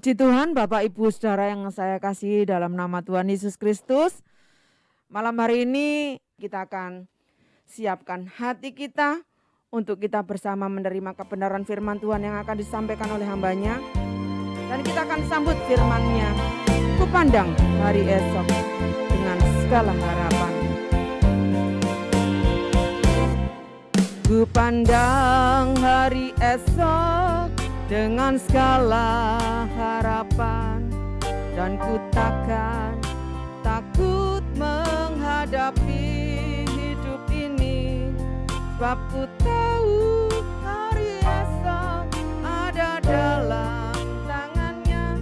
Puji Tuhan, Bapak Ibu Saudara yang saya kasihi dalam nama Tuhan Yesus Kristus. Malam hari ini kita akan siapkan hati kita untuk kita bersama menerima kebenaran firman Tuhan yang akan disampaikan oleh hambanya. Dan kita akan sambut firman-Nya. Kupandang hari esok dengan segala harapan. Kupandang hari esok dengan segala harapan, dan ku takkan takut menghadapi hidup ini, sebab ku tahu hari esok ada dalam tangannya.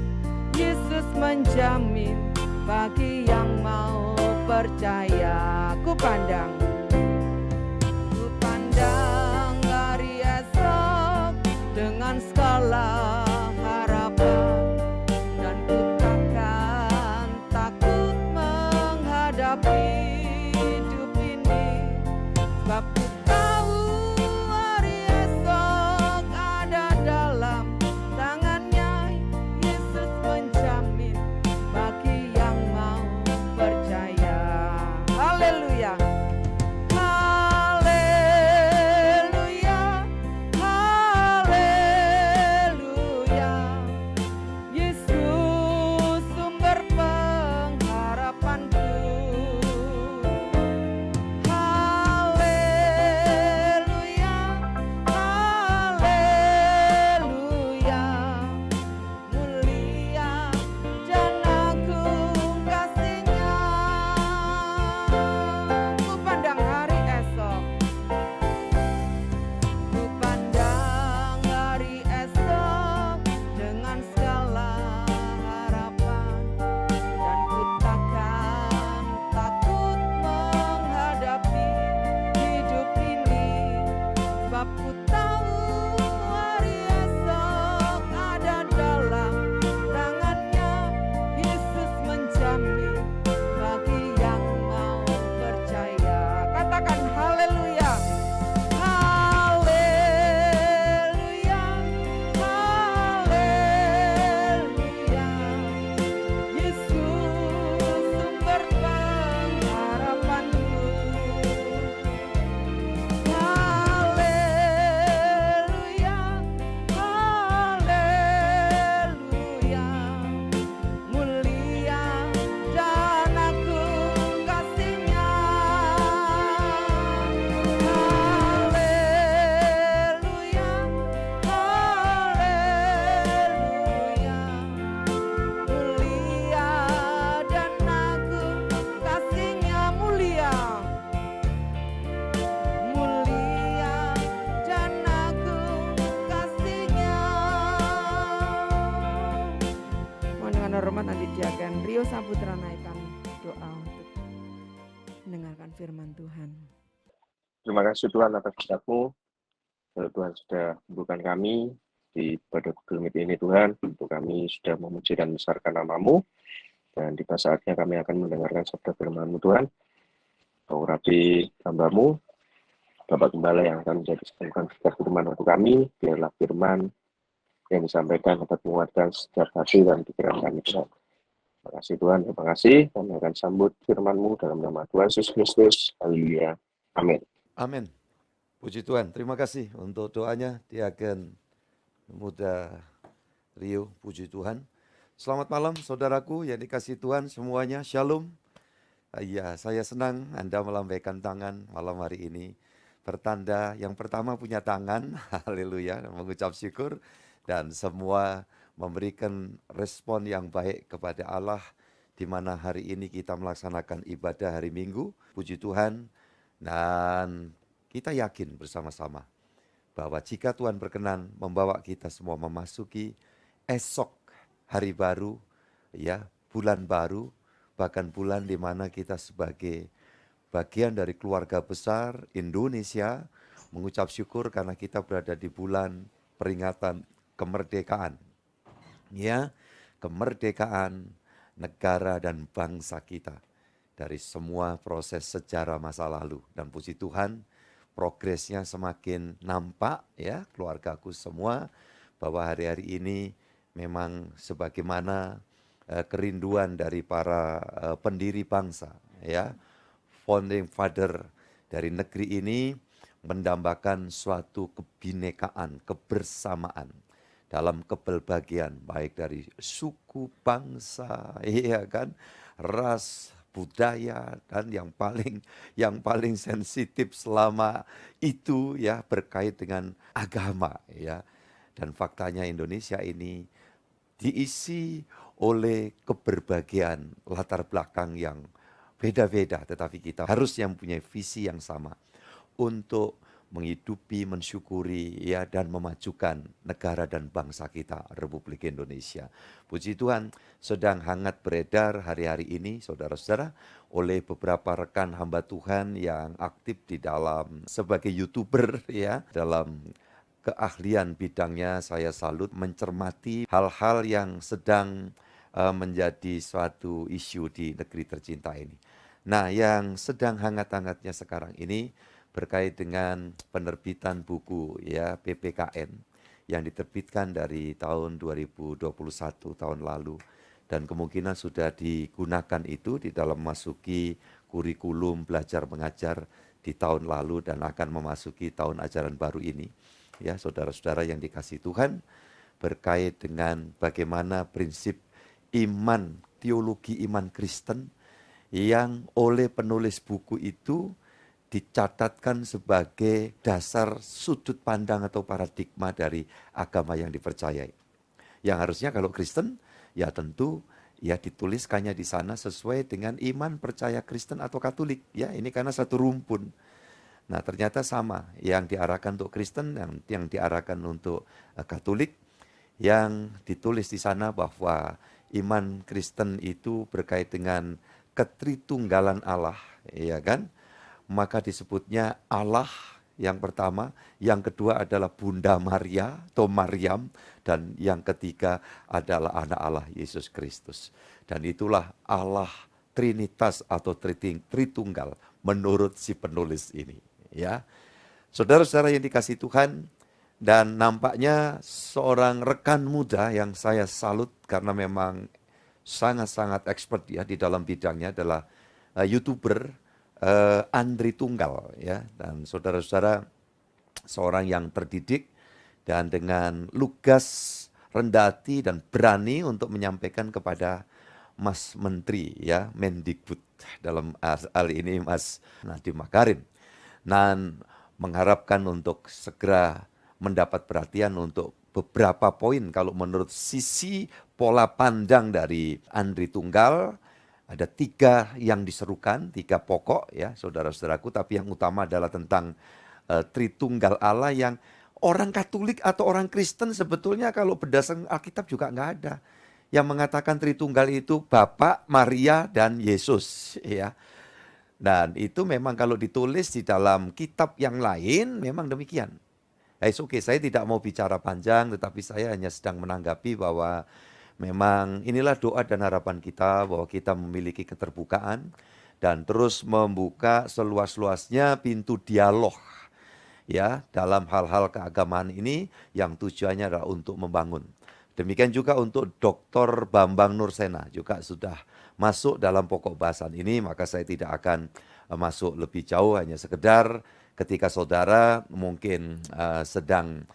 Yesus menjamin bagi yang mau percaya. Ku pandang hari esok dengan segala harapan, dan ku takkan takut menghadapi hidup ini, sebab ku tahu hari esok ada dalam tangannya. Yesus menjamin bagi yang mau percaya. Haleluya. Rio Saputra naikkan doa untuk mendengarkan firman Tuhan. Terima kasih Tuhan atas berkat-Mu. Tuhan sudah membukakan kami di pada Google Meet ini Tuhan, untuk kami sudah memuji dan membesarkan nama-Mu. Dan di saatnya kami akan mendengarkan sabda firman-Mu Tuhan. Kau rapi hamba-Mu, Bapak Gembala yang akan menjadi sabda firman untuk kami, biarlah firman yang disampaikan dapat menguatkan setiap hati dan pikiran kami Tuhan. Terima kasih Tuhan, terima kasih. Kami akan sambut firman-Mu dalam nama Tuhan Yesus Kristus. Haleluya. Amin. Amin. Puji Tuhan. Terima kasih untuk doanya Diaken Muda Rio. Puji Tuhan. Selamat malam saudaraku yang dikasihi Tuhan semuanya. Shalom. Ya, saya senang Anda melambaikan tangan malam hari ini. Pertanda yang pertama punya tangan. Haleluya. Mengucap syukur. Dan semua memberikan respon yang baik kepada Allah, di mana hari ini kita melaksanakan ibadah hari Minggu. Puji Tuhan. Dan kita yakin bersama-sama bahwa jika Tuhan berkenan membawa kita semua memasuki esok hari baru, ya, bulan baru, bahkan bulan di mana kita sebagai bagian dari keluarga besar Indonesia mengucap syukur karena kita berada di bulan peringatan kemerdekaan. Ya, kemerdekaan negara dan bangsa kita dari semua proses sejarah masa lalu. Dan puji Tuhan, progresnya semakin nampak ya, keluargaku semua, bahwa hari-hari ini memang sebagaimana kerinduan dari para pendiri bangsa, ya, founding father dari negeri ini mendambakan suatu kebinekaan, kebersamaan dalam kepelbagian, baik dari suku, bangsa, iya kan, ras, budaya, dan yang paling sensitif selama itu ya berkait dengan agama, ya. Dan faktanya Indonesia ini diisi oleh keberbagian latar belakang yang beda-beda, tetapi kita harus yang punya visi yang sama untuk menghidupi, mensyukuri, ya, dan memajukan negara dan bangsa kita, Republik Indonesia. Puji Tuhan, sedang hangat beredar hari-hari ini, saudara-saudara, oleh beberapa rekan hamba Tuhan yang aktif di dalam sebagai YouTuber, ya, dalam keahlian bidangnya. Saya salut mencermati hal-hal yang sedang menjadi suatu isu di negeri tercinta ini. Nah, yang sedang hangat-hangatnya sekarang ini berkait dengan penerbitan buku, ya, PPKN yang diterbitkan dari tahun 2021 tahun lalu, dan kemungkinan sudah digunakan itu di dalam memasuki kurikulum belajar mengajar di tahun lalu dan akan memasuki tahun ajaran baru ini. Ya, saudara-saudara yang dikasihi Tuhan, berkait dengan bagaimana prinsip iman, teologi iman Kristen yang oleh penulis buku itu dicatatkan sebagai dasar sudut pandang atau paradigma dari agama yang dipercayai. Yang harusnya kalau Kristen, ya tentu ya dituliskannya di sana sesuai dengan iman percaya Kristen atau Katolik. Ya, ini karena satu rumpun. Nah, ternyata sama, yang diarahkan untuk Kristen, yang diarahkan untuk Katolik, yang ditulis di sana bahwa iman Kristen itu berkait dengan ketritunggalan Allah, ya kan? Maka disebutnya Allah yang pertama, yang kedua adalah Bunda Maria atau Maryam, dan yang ketiga adalah anak Allah Yesus Kristus. Dan itulah Allah Trinitas atau Tritunggal menurut si penulis ini, ya. Saudara-saudara yang dikasihi Tuhan, dan nampaknya seorang rekan muda yang saya salut karena memang sangat-sangat expert ya di dalam bidangnya adalah YouTuber Andri Tunggal, ya. Dan saudara-saudara, seorang yang terdidik dan dengan lugas, rendah hati dan berani untuk menyampaikan kepada Mas Menteri, ya, Mendikbud, dalam hal ini Mas Nadiem Makarim, dan mengharapkan untuk segera mendapat perhatian untuk beberapa poin. Kalau menurut sisi pola pandang dari Andri Tunggal, ada 3 yang diserukan, 3 pokok, ya, saudara-saudaraku. Tapi yang utama adalah tentang Tritunggal Allah yang orang Katolik atau orang Kristen sebetulnya kalau berdasarkan Alkitab juga nggak ada. Yang mengatakan Tritunggal itu Bapa, Maria, dan Yesus, ya. Dan itu memang kalau ditulis di dalam kitab yang lain memang demikian. Oke, saya tidak mau bicara panjang, tetapi saya hanya sedang menanggapi bahwa memang inilah doa dan harapan kita bahwa kita memiliki keterbukaan dan terus membuka seluas-luasnya pintu dialog, ya, dalam hal-hal keagamaan ini yang tujuannya adalah untuk membangun. Demikian juga untuk Dr. Bambang Nursena juga sudah masuk dalam pokok bahasan ini, maka saya tidak akan masuk lebih jauh, hanya sekedar ketika saudara mungkin sedang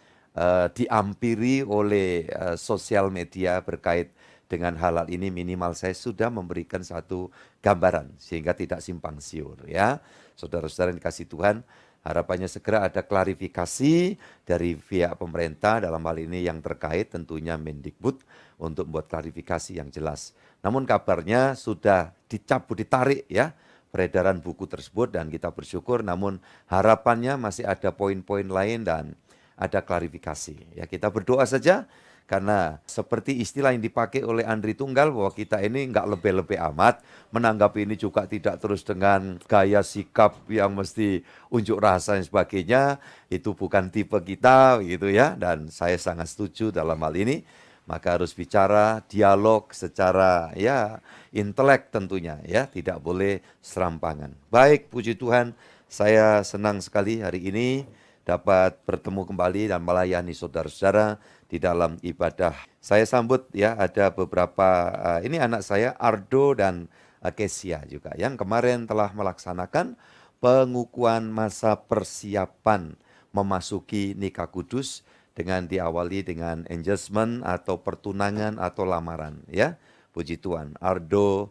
diampiri oleh sosial media berkait dengan hal-hal ini, minimal saya sudah memberikan satu gambaran sehingga tidak simpang siur, ya. Saudara-saudara yang dikasihi Tuhan, harapannya segera ada klarifikasi dari pihak pemerintah dalam hal ini yang terkait tentunya Mendikbud untuk membuat klarifikasi yang jelas. Namun kabarnya sudah dicabut, ditarik, ya, peredaran buku tersebut, dan kita bersyukur. Namun harapannya masih ada poin-poin lain dan ada klarifikasi. Ya, kita berdoa saja karena seperti istilah yang dipakai oleh Andri Tunggal bahwa kita ini enggak lebih-lebih amat, menanggapi ini juga tidak terus dengan gaya sikap yang mesti unjuk rasa dan sebagainya. Itu bukan tipe kita, gitu ya. Dan saya sangat setuju dalam hal ini. Maka harus bicara dialog secara, ya, intelek tentunya, ya, tidak boleh serampangan. Baik, puji Tuhan, saya senang sekali hari ini dapat bertemu kembali dan melayani saudara-saudara di dalam ibadah. Saya sambut ya, ada beberapa, ini anak saya Ardo dan Kesia juga yang kemarin telah melaksanakan pengukuhan masa persiapan memasuki nikah kudus dengan diawali dengan engagement atau pertunangan atau lamaran ya. Puji Tuhan, Ardo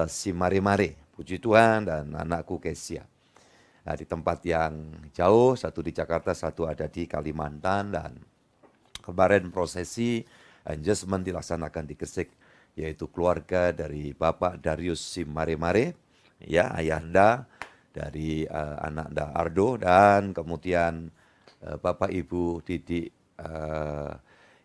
si Mare-Mare, puji Tuhan, dan anakku Kesia. Nah, di tempat yang jauh, satu di Jakarta, satu ada di Kalimantan, dan kemarin prosesi engagement dilaksanakan di Gresik, yaitu keluarga dari Bapak Darius Simare-Mare, ya, ayahanda dari anaknya Ardo, dan kemudian Bapak Ibu Didik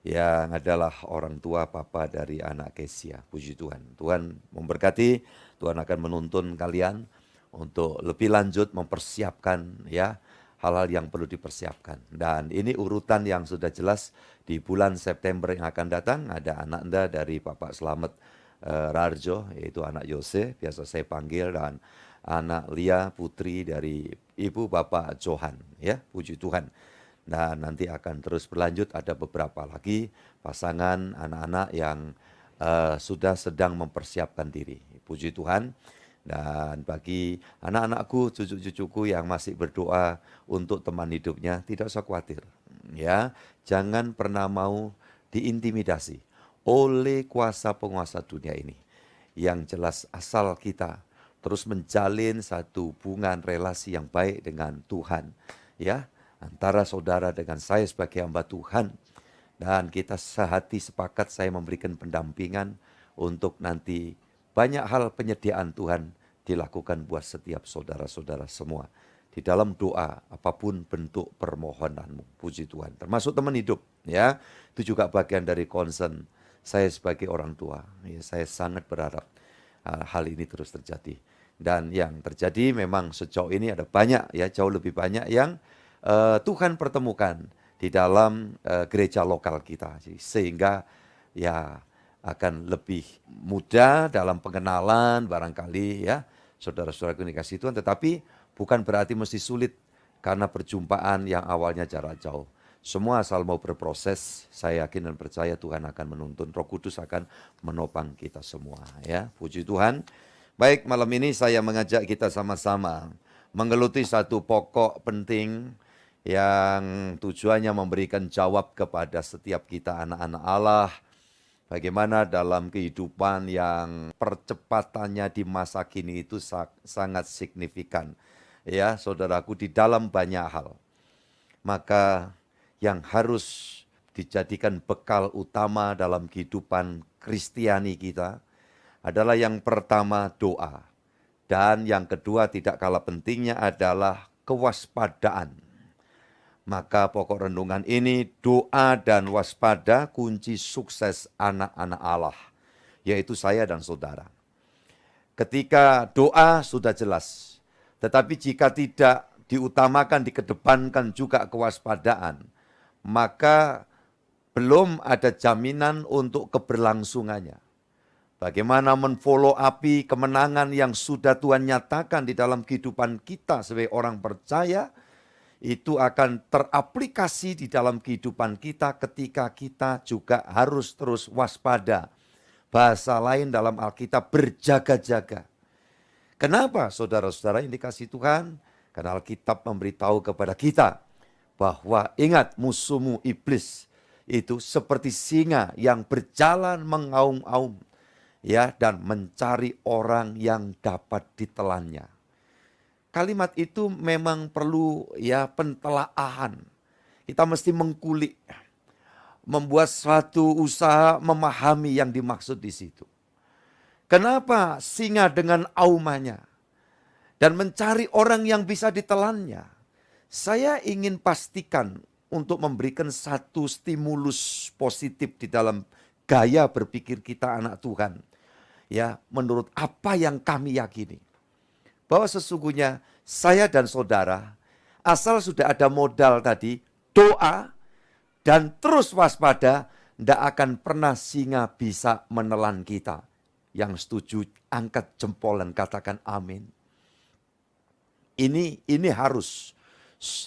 yang adalah orang tua papa dari anak Kesia. Puji Tuhan. Tuhan memberkati, Tuhan akan menuntun kalian untuk lebih lanjut mempersiapkan ya hal-hal yang perlu dipersiapkan. Dan ini urutan yang sudah jelas di bulan September yang akan datang. Ada anak Anda dari Bapak Slamet Rarjo, yaitu anak Yose, biasa saya panggil, dan anak Lia putri dari Ibu Bapak Johan. Ya, puji Tuhan. Dan nanti akan terus berlanjut, ada beberapa lagi pasangan anak-anak yang sudah sedang mempersiapkan diri. Puji Tuhan. Dan bagi anak-anakku, cucu-cucuku yang masih berdoa untuk teman hidupnya, tidak usah khawatir. Ya, jangan pernah mau diintimidasi oleh kuasa penguasa dunia ini. Yang jelas asal kita terus menjalin satu hubungan relasi yang baik dengan Tuhan, ya, antara saudara dengan saya sebagai hamba Tuhan, dan kita sehati sepakat saya memberikan pendampingan untuk nanti banyak hal penyediaan Tuhan dilakukan buat setiap saudara-saudara semua. Di dalam doa, apapun bentuk permohonanmu, puji Tuhan. Termasuk teman hidup, ya. Itu juga bagian dari concern saya sebagai orang tua. Ya, saya sangat berharap hal ini terus terjadi. Dan yang terjadi memang sejauh ini ada banyak, ya, jauh lebih banyak yang Tuhan pertemukan di dalam gereja lokal kita. Sehingga ya akan lebih mudah dalam pengenalan barangkali ya saudara-saudara dikasih Tuhan, tetapi bukan berarti mesti sulit karena perjumpaan yang awalnya jarak jauh. Semua asal mau berproses, saya yakin dan percaya Tuhan akan menuntun, Roh Kudus akan menopang kita semua ya. Puji Tuhan. Baik, malam ini saya mengajak kita sama-sama menggeluti satu pokok penting yang tujuannya memberikan jawab kepada setiap kita anak-anak Allah. Bagaimana dalam kehidupan yang percepatannya di masa kini itu sangat signifikan. Ya, saudaraku, di dalam banyak hal. Maka yang harus dijadikan bekal utama dalam kehidupan Kristiani kita adalah yang pertama doa. Dan yang kedua tidak kalah pentingnya adalah kewaspadaan. Maka pokok renungan ini, doa dan waspada kunci sukses anak-anak Allah, yaitu saya dan saudara. Ketika doa sudah jelas, tetapi jika tidak diutamakan, dikedepankan juga kewaspadaan, maka belum ada jaminan untuk keberlangsungannya. Bagaimana menfollow upi kemenangan yang sudah Tuhan nyatakan di dalam kehidupan kita sebagai orang percaya, itu akan teraplikasi di dalam kehidupan kita ketika kita juga harus terus waspada. Bahasa lain dalam Alkitab, berjaga-jaga. Kenapa saudara-saudara yang dikasihi Tuhan? Karena Alkitab memberitahu kepada kita bahwa ingat, musuhmu iblis itu seperti singa yang berjalan mengaum-aum, ya, dan mencari orang yang dapat ditelannya. Kalimat itu memang perlu ya pentelaahan. Kita mesti mengkulik, membuat suatu usaha memahami yang dimaksud di situ. Kenapa singa dengan aumannya dan mencari orang yang bisa ditelannya? Saya ingin pastikan untuk memberikan satu stimulus positif di dalam gaya berpikir kita anak Tuhan. Ya, menurut apa yang kami yakini. Bahwa sesungguhnya saya dan saudara, asal sudah ada modal tadi, doa dan terus waspada, tidak akan pernah singa bisa menelan kita. Yang setuju, angkat jempol dan katakan amin. Ini harus,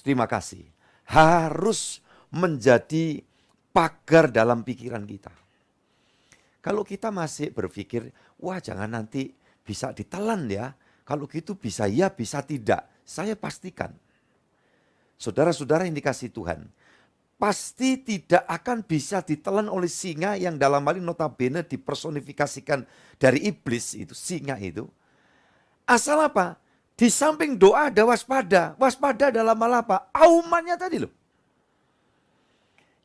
terima kasih. harus menjadi pagar dalam pikiran kita. Kalau kita masih berpikir, wah jangan nanti bisa ditelan ya. Kalau gitu bisa ya, bisa tidak. Saya pastikan, saudara-saudara yang dikasihi Tuhan, pasti tidak akan bisa ditelan oleh singa yang dalam hal ini notabene dipersonifikasikan dari iblis itu, singa itu. Asal apa? Di samping doa ada waspada. Waspada dalam hal apa? Aumannya tadi loh.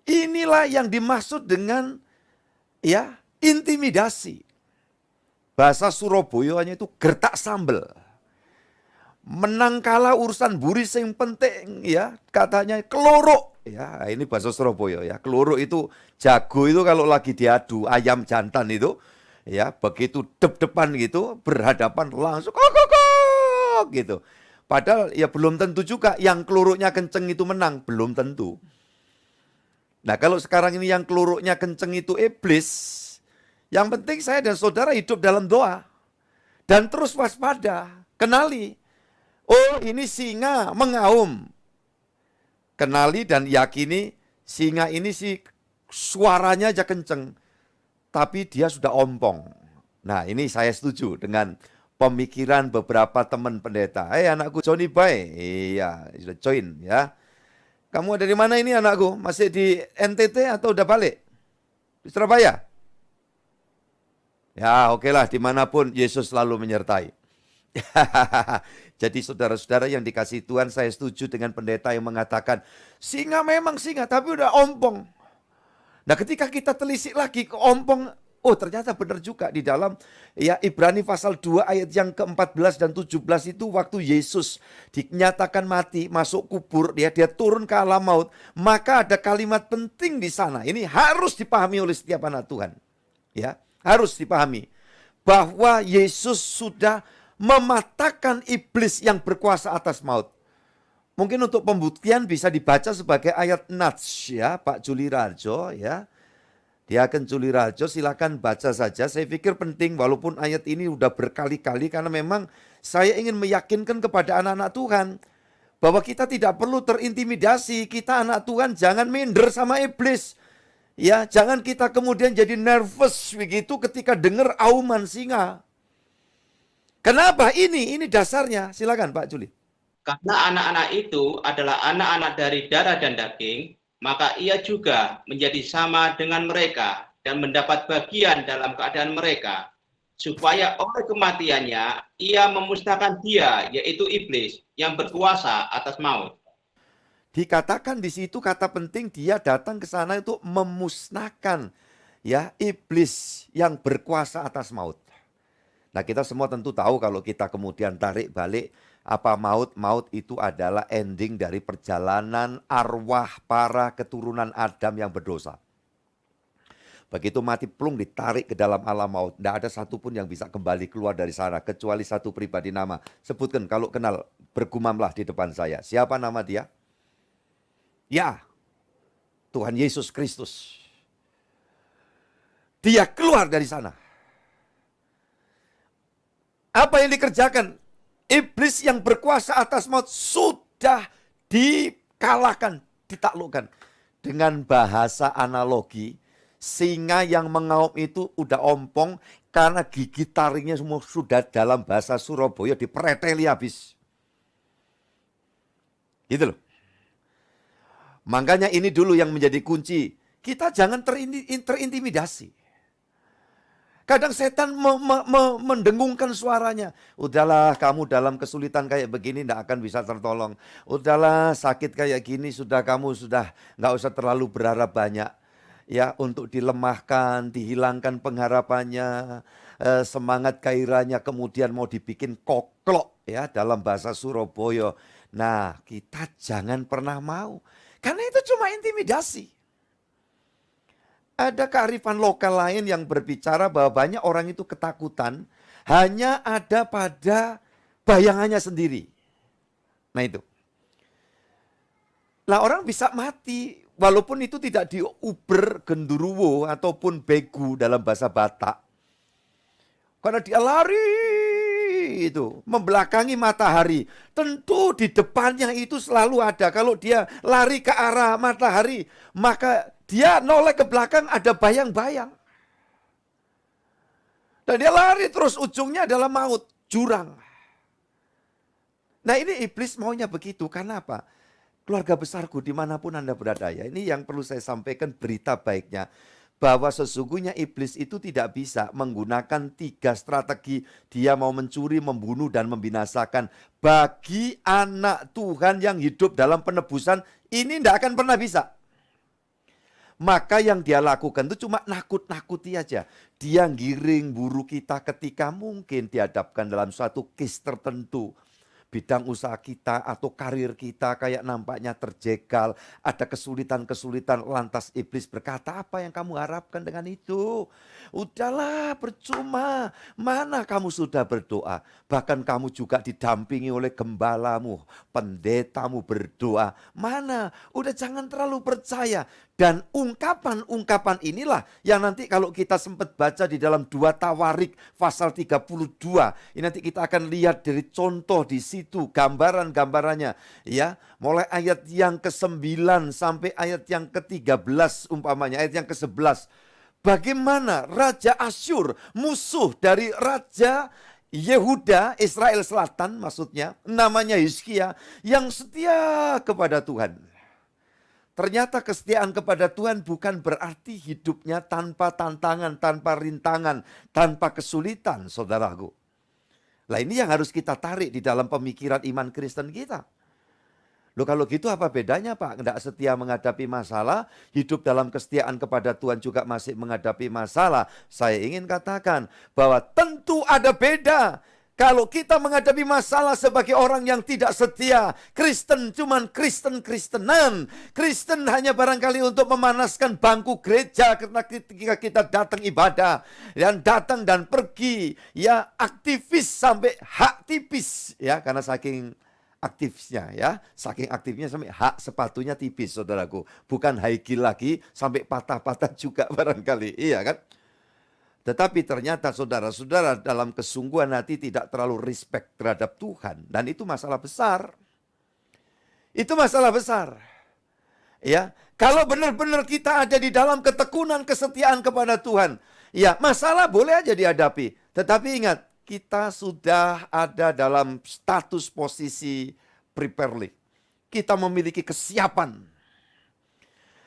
Inilah yang dimaksud dengan ya intimidasi. Bahasa Surabayanya itu gertak sambel. Menang kalah urusan buri sing penting ya, katanya keloro ya. Ini bahasa Surabaya ya. Keloro itu jago itu kalau lagi diadu ayam jantan itu ya, begitu depan gitu berhadapan langsung kok gitu. Padahal ya belum tentu juga yang keloronya kenceng itu menang, belum tentu. Nah, kalau sekarang ini yang keloronya kenceng itu iblis, yang penting saya dan saudara hidup dalam doa dan terus waspada, kenali. Oh, ini singa mengaum. Kenali dan yakini singa ini sih suaranya aja kenceng, tapi dia sudah ompong. Nah, ini saya setuju dengan pemikiran beberapa teman pendeta. Anakku Johnny Bay, iya sudah join ya. Kamu dari mana ini anakku? Masih di NTT atau udah balik? Di Surabaya? Ya oke lah, dimanapun Yesus selalu menyertai. Jadi saudara-saudara yang dikasihi Tuhan, saya setuju dengan pendeta yang mengatakan, singa memang singa, tapi udah ompong. Nah ketika kita telisik lagi ke ompong, oh ternyata benar juga di dalam ya Ibrani pasal 2 ayat yang ke-14 dan 17 itu waktu Yesus dinyatakan mati, masuk kubur, dia turun ke alam maut, maka ada kalimat penting di sana. Ini harus dipahami oleh setiap anak Tuhan. Ya, harus dipahami bahwa Yesus sudah mematahkan iblis yang berkuasa atas maut. Mungkin untuk pembuktian bisa dibaca sebagai ayat Nats ya, Pak Juli Rajo ya. Diaken Juli Rajo silakan baca saja. Saya pikir penting walaupun ayat ini udah berkali-kali karena memang saya ingin meyakinkan kepada anak-anak Tuhan bahwa kita tidak perlu terintimidasi. Kita anak Tuhan jangan minder sama iblis. Ya, jangan kita kemudian jadi nervous begitu ketika dengar auman singa. Kenapa? Ini dasarnya. Silakan Pak Juli. Karena anak-anak itu adalah anak-anak dari darah dan daging, maka ia juga menjadi sama dengan mereka dan mendapat bagian dalam keadaan mereka, supaya oleh kematiannya ia memusnahkan dia, yaitu iblis, yang berkuasa atas maut. Dikatakan di situ kata penting, dia datang ke sana itu memusnahkan ya iblis yang berkuasa atas maut. Nah, kita semua tentu tahu kalau kita kemudian tarik balik apa maut itu adalah ending dari perjalanan arwah para keturunan Adam yang berdosa. Begitu mati plung ditarik ke dalam alam maut, tidak ada satupun yang bisa kembali keluar dari sana kecuali satu pribadi nama. Sebutkan kalau kenal, bergumamlah di depan saya. Siapa nama dia? Ya, Tuhan Yesus Kristus. Dia keluar dari sana. Apa yang dikerjakan? Iblis yang berkuasa atas maut sudah dikalahkan, ditaklukkan. Dengan bahasa analogi, singa yang mengaum itu udah ompong karena gigi taringnya semua sudah dalam bahasa Surabaya dipereteli habis. Gitu loh. Makanya ini dulu yang menjadi kunci. Kita jangan terintimidasi. Kadang setan mendengungkan suaranya. Udahlah kamu dalam kesulitan kayak begini tidak akan bisa tertolong. Udahlah sakit kayak gini kamu sudah nggak usah terlalu berharap banyak. Ya untuk dilemahkan, dihilangkan pengharapannya, semangat gairahnya kemudian mau dibikin koklok ya dalam bahasa Surabaya. Nah kita jangan pernah mau. Karena itu cuma intimidasi. Ada kearifan lokal lain yang berbicara bahwa banyak orang itu ketakutan hanya ada pada bayangannya sendiri. Nah itu. Lah orang bisa mati walaupun itu tidak diuber genderuwo ataupun begu dalam bahasa Batak. Karena dia lari itu, membelakangi matahari. Tentu di depannya itu selalu ada. Kalau dia lari ke arah matahari, maka dia noleh ke belakang ada bayang-bayang. Dan dia lari terus, ujungnya adalah maut, jurang. Nah ini iblis maunya begitu, karena apa? Keluarga besarku dimanapun Anda berada ya, ini yang perlu saya sampaikan berita baiknya. Bahwa sesungguhnya iblis itu tidak bisa menggunakan 3 strategi. Dia mau mencuri, membunuh, dan membinasakan. Bagi anak Tuhan yang hidup dalam penebusan, ini tidak akan pernah bisa. Maka yang dia lakukan itu cuma nakut-nakuti aja. Dia giring buru kita ketika mungkin dihadapkan dalam suatu case tertentu. Bidang usaha kita atau karir kita kayak nampaknya terjegal. Ada kesulitan-kesulitan, lantas iblis berkata, apa yang kamu harapkan dengan itu? Udahlah, percuma. Mana kamu sudah berdoa? Bahkan kamu juga didampingi oleh gembalamu, pendetamu berdoa. Mana? Udah jangan terlalu percaya. Dan ungkapan-ungkapan inilah yang nanti kalau kita sempat baca di dalam 2 Tawarik pasal 32. Ini nanti kita akan lihat dari contoh di situ gambaran-gambarannya. Ya, mulai ayat yang ke-9 sampai ayat yang ke-13 umpamanya, ayat yang ke-11. Bagaimana Raja Asyur, musuh dari Raja Yehuda, Israel Selatan maksudnya, namanya Hizkia, yang setia kepada Tuhan. Ternyata kesetiaan kepada Tuhan bukan berarti hidupnya tanpa tantangan, tanpa rintangan, tanpa kesulitan, saudaraku. Lah ini yang harus kita tarik di dalam pemikiran iman Kristen kita. Loh kalau gitu apa bedanya Pak? Tidak setia menghadapi masalah, hidup dalam kesetiaan kepada Tuhan juga masih menghadapi masalah. Saya ingin katakan bahwa tentu ada beda. Kalau kita menghadapi masalah sebagai orang yang tidak setia, Kristen cuman Kristen-Kristenan. Kristen hanya barangkali untuk memanaskan bangku gereja ketika kita datang ibadah. Dan datang dan pergi, ya aktivis sampai hak tipis. Ya karena saking aktifnya ya, saking aktifnya sampai hak sepatunya tipis saudaraku. Bukan high heel lagi sampai patah-patah juga barangkali, iya kan? Tetapi ternyata saudara-saudara dalam kesungguhan hati tidak terlalu respect terhadap Tuhan. Dan itu masalah besar. Itu masalah besar. Ya, kalau benar-benar kita ada di dalam ketekunan kesetiaan kepada Tuhan. Ya, masalah boleh aja dihadapi. Tetapi ingat, kita sudah ada dalam status posisi preparely. Kita memiliki kesiapan.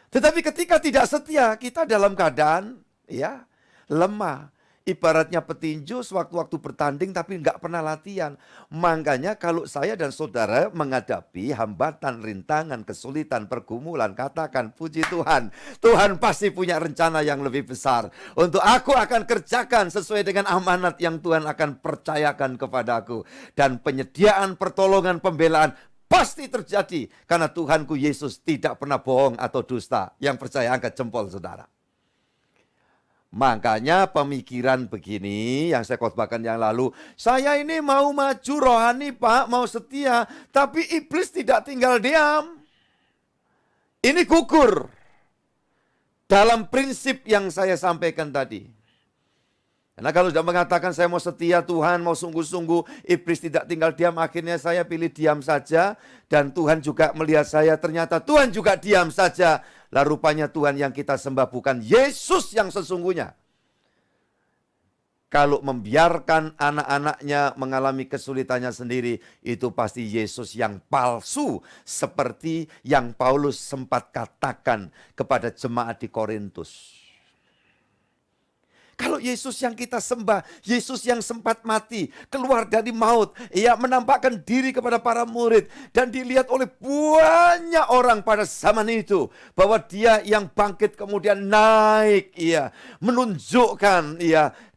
Tetapi ketika tidak setia, kita dalam keadaan ya lemah. Ibaratnya petinju sewaktu-waktu bertanding tapi nggak pernah latihan. Makanya kalau saya dan saudara menghadapi hambatan, rintangan, kesulitan, pergumulan, katakan puji Tuhan. Tuhan pasti punya rencana yang lebih besar. Untuk aku akan kerjakan sesuai dengan amanat yang Tuhan akan percayakan kepadaku. Dan penyediaan, pertolongan, pembelaan pasti terjadi. Karena Tuhanku Yesus tidak pernah bohong atau dusta. Yang percaya angkat jempol saudara. Makanya pemikiran begini yang saya khotbahkan yang lalu. Saya ini mau maju rohani Pak, mau setia. Tapi iblis tidak tinggal diam. Ini gugur. Dalam prinsip yang saya sampaikan tadi. Karena kalau sudah mengatakan saya mau setia Tuhan, mau sungguh-sungguh. Iblis tidak tinggal diam, akhirnya saya pilih diam saja. Dan Tuhan juga melihat saya, ternyata Tuhan juga diam saja. Lah rupanya Tuhan yang kita sembah bukan Yesus yang sesungguhnya. Kalau membiarkan anak-anaknya mengalami kesulitannya sendiri, itu pasti Yesus yang palsu. Seperti yang Paulus sempat katakan kepada jemaat di Korintus. Kalau Yesus yang kita sembah, Yesus yang sempat mati, keluar dari maut, ia menampakkan diri kepada para murid dan dilihat oleh banyak orang pada zaman itu bahwa dia yang bangkit kemudian naik, ia menunjukkan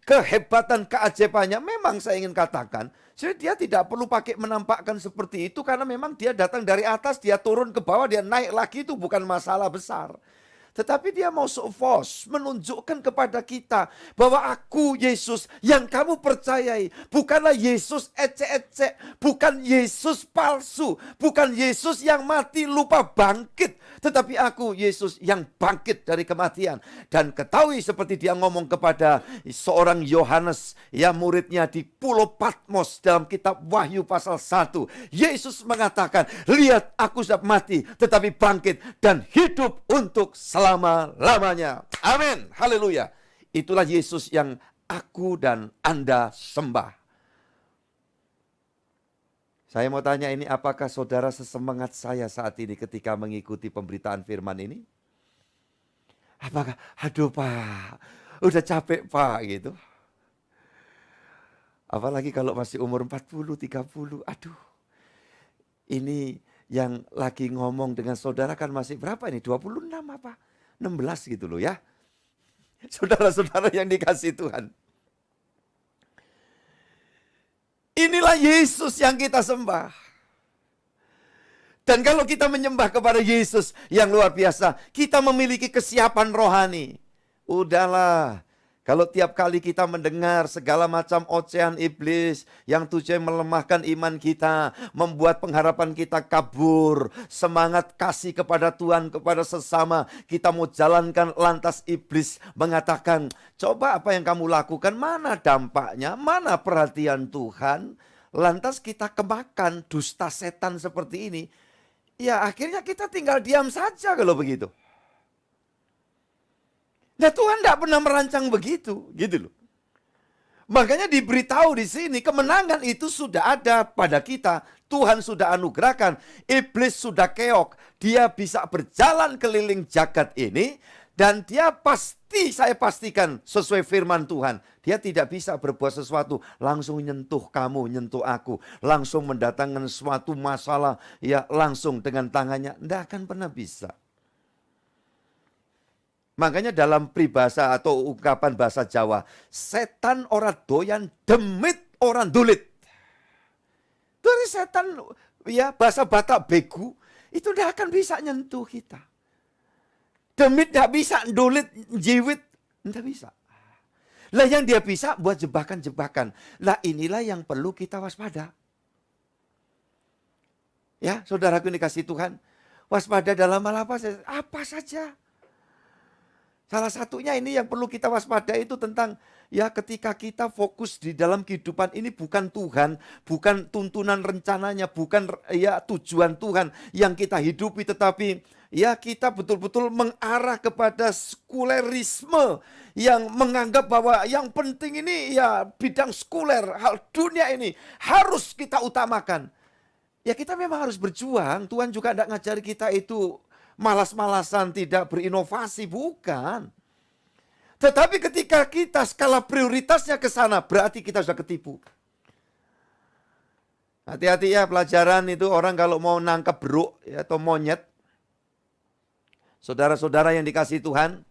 kehebatan keajaibannya. Memang saya ingin katakan, jadi dia tidak perlu pakai menampakkan seperti itu karena memang dia datang dari atas, dia turun ke bawah, dia naik lagi, itu bukan masalah besar. Tetapi dia mau show force, menunjukkan kepada kita bahwa aku Yesus yang kamu percayai. Bukanlah Yesus ecek-ecek, bukan Yesus palsu, bukan Yesus yang mati lupa bangkit. tetapi aku Yesus yang bangkit dari kematian. Dan ketahui seperti dia ngomong kepada seorang Yohanes, ya muridnya di Pulau Patmos dalam kitab Wahyu pasal 1. Yesus mengatakan, lihat aku sudah mati tetapi bangkit dan hidup untuk selama-lamanya. Amin, haleluya. Itulah Yesus yang aku dan Anda sembah. Saya mau tanya ini, apakah saudara sesemangat saya saat ini ketika mengikuti pemberitaan firman ini? Apakah, aduh Pak, udah capek Pak gitu. Apalagi kalau masih umur 40, 30, aduh. Ini yang lagi ngomong dengan saudara kan masih berapa ini? 26 apa? 16 gitu loh ya. Saudara-saudara yang dikasih Tuhan. Inilah Yesus yang kita sembah. Dan kalau kita menyembah kepada Yesus yang luar biasa, kita memiliki kesiapan rohani. Udahlah, kalau tiap kali kita mendengar segala macam ocehan iblis yang tujuan melemahkan iman kita, membuat pengharapan kita kabur, semangat kasih kepada Tuhan, kepada sesama, kita mau jalankan, lantas iblis mengatakan, coba apa yang kamu lakukan, mana dampaknya, mana perhatian Tuhan, lantas kita kemakan dusta setan seperti ini, ya akhirnya kita tinggal diam saja kalau begitu. Nah Tuhan tidak pernah merancang begitu, gitu loh. Makanya diberitahu di sini, kemenangan itu sudah ada pada kita. Tuhan sudah anugerahkan, iblis sudah keok. Dia bisa berjalan keliling jagat ini, dan dia pasti, saya pastikan sesuai firman Tuhan, dia tidak bisa berbuat sesuatu langsung nyentuh kamu, nyentuh aku, langsung mendatangkan suatu masalah, ya langsung dengan tangannya, tidak akan pernah bisa. Makanya dalam peribahasa atau ungkapan bahasa Jawa, setan ora doyan, demit orang dulit. Dari setan, ya bahasa Batak begu, itu tidak akan bisa nyentuh kita. Demit tidak bisa, dulit, jiwit, tidak bisa. Lah yang dia bisa buat jebakan-jebakan. Lah inilah yang perlu kita waspada. Ya, saudaraku ini kasih Tuhan, waspada dalam hal apa? Apa saja. Salah satunya ini yang perlu kita waspada itu tentang ya ketika kita fokus di dalam kehidupan ini bukan Tuhan, bukan tuntunan rencananya, bukan ya tujuan Tuhan yang kita hidupi, tetapi ya kita betul-betul mengarah kepada sekulerisme yang menganggap bahwa yang penting ini ya bidang sekuler, hal dunia ini harus kita utamakan. Ya kita memang harus berjuang, Tuhan juga tidak ngajari kita itu malas-malasan, tidak berinovasi, bukan. Tetapi ketika kita skala prioritasnya ke sana, berarti kita sudah ketipu. Hati-hati ya pelajaran itu, orang kalau mau nangkep beruk ya, atau monyet. Saudara-saudara yang dikasih Tuhan,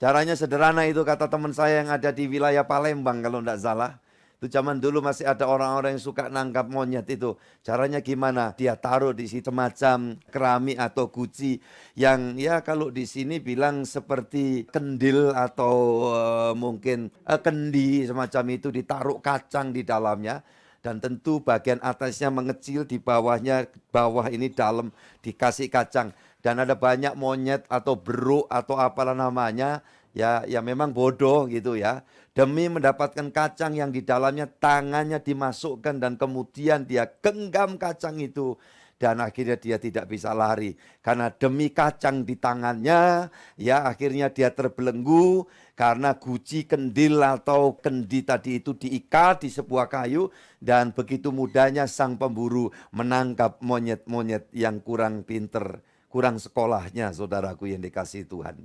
caranya sederhana itu kata teman saya yang ada di wilayah Palembang kalau tidak salah. Itu zaman dulu masih ada orang-orang yang suka nangkap monyet itu. Caranya gimana? Dia taruh di situ semacam keramik atau guci yang ya kalau di sini bilang seperti kendil atau mungkin kendi semacam itu, ditaruh kacang di dalamnya. Dan tentu bagian atasnya mengecil, di bawahnya, bawah ini dalam dikasih kacang. Dan ada banyak monyet atau beruk atau apalah namanya, ya memang bodoh gitu ya. Demi mendapatkan kacang yang di dalamnya, tangannya dimasukkan dan kemudian dia genggam kacang itu. Dan akhirnya dia tidak bisa lari. Karena demi kacang di tangannya, ya akhirnya dia terbelenggu. Karena guci, kendil atau kendi tadi itu diikat di sebuah kayu. Dan begitu mudahnya sang pemburu menangkap monyet-monyet yang kurang pinter, kurang sekolahnya, saudaraku yang dikasihi Tuhan.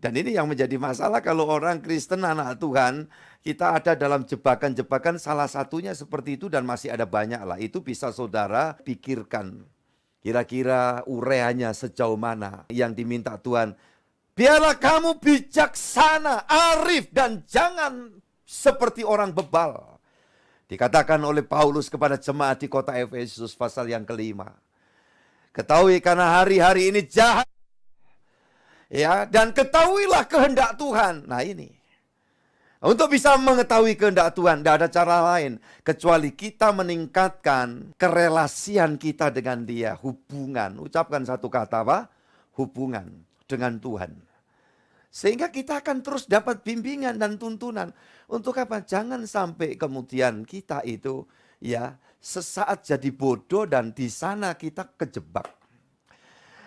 Dan ini yang menjadi masalah kalau orang Kristen, anak Tuhan, kita ada dalam jebakan-jebakan, salah satunya seperti itu dan masih ada banyak lah. Itu bisa saudara pikirkan. Kira-kira ureanya sejauh mana yang diminta Tuhan. Biarlah kamu bijaksana, arif, dan jangan seperti orang bebal. Dikatakan oleh Paulus kepada jemaat di kota Efesus pasal yang kelima. Ketahui karena hari-hari ini jahat. Ya, dan ketahuilah kehendak Tuhan. Nah ini. Untuk bisa mengetahui kehendak Tuhan, tidak ada cara lain kecuali kita meningkatkan kerelasian kita dengan Dia, hubungan. Ucapkan satu kata apa? Hubungan dengan Tuhan. Sehingga kita akan terus dapat bimbingan dan tuntunan. Untuk apa? Jangan sampai kemudian kita itu ya sesaat jadi bodoh dan di sana kita kejebak.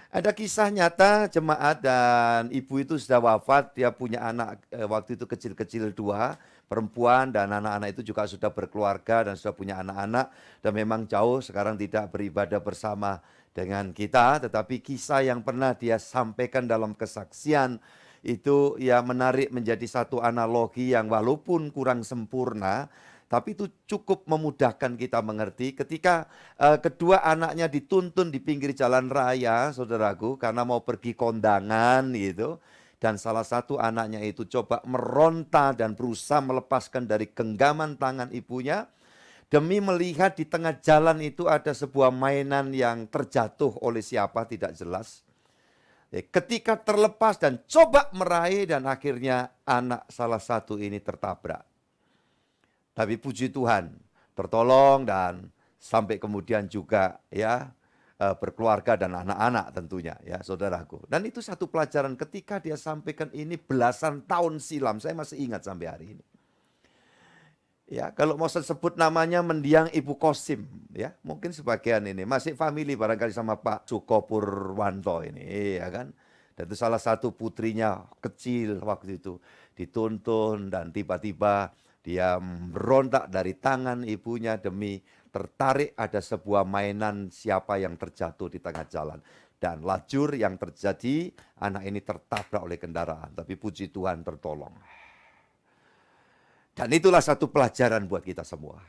Ada kisah nyata jemaat dan ibu itu sudah wafat, dia punya anak waktu itu kecil-kecil 2, perempuan, dan anak-anak itu juga sudah berkeluarga dan sudah punya anak-anak dan memang jauh sekarang tidak beribadah bersama dengan kita, tetapi kisah yang pernah dia sampaikan dalam kesaksian itu ya menarik menjadi satu analogi yang walaupun kurang sempurna, tapi itu cukup memudahkan kita mengerti ketika kedua anaknya dituntun di pinggir jalan raya, saudaraku, karena mau pergi kondangan gitu. Dan salah satu anaknya itu coba meronta dan berusaha melepaskan dari genggaman tangan ibunya. Demi melihat di tengah jalan itu ada sebuah mainan yang terjatuh oleh siapa tidak jelas. Ketika terlepas dan coba meraih dan akhirnya anak salah satu ini tertabrak. Tapi puji Tuhan tertolong dan sampai kemudian juga ya berkeluarga dan anak-anak tentunya ya saudaraku. Dan itu satu pelajaran ketika dia sampaikan ini belasan tahun silam, saya masih ingat sampai hari ini. Ya, kalau mau saya sebut namanya mendiang Ibu Kosim ya, mungkin sebagian ini masih family barangkali sama Pak Suko Purwanto ini ya kan. Dan itu salah satu putrinya kecil waktu itu dituntun dan tiba-tiba dia berontak dari tangan ibunya demi tertarik ada sebuah mainan siapa yang terjatuh di tengah jalan. Dan lajur yang terjadi, anak ini tertabrak oleh kendaraan. Tapi puji Tuhan tertolong. Dan itulah satu pelajaran buat kita semua.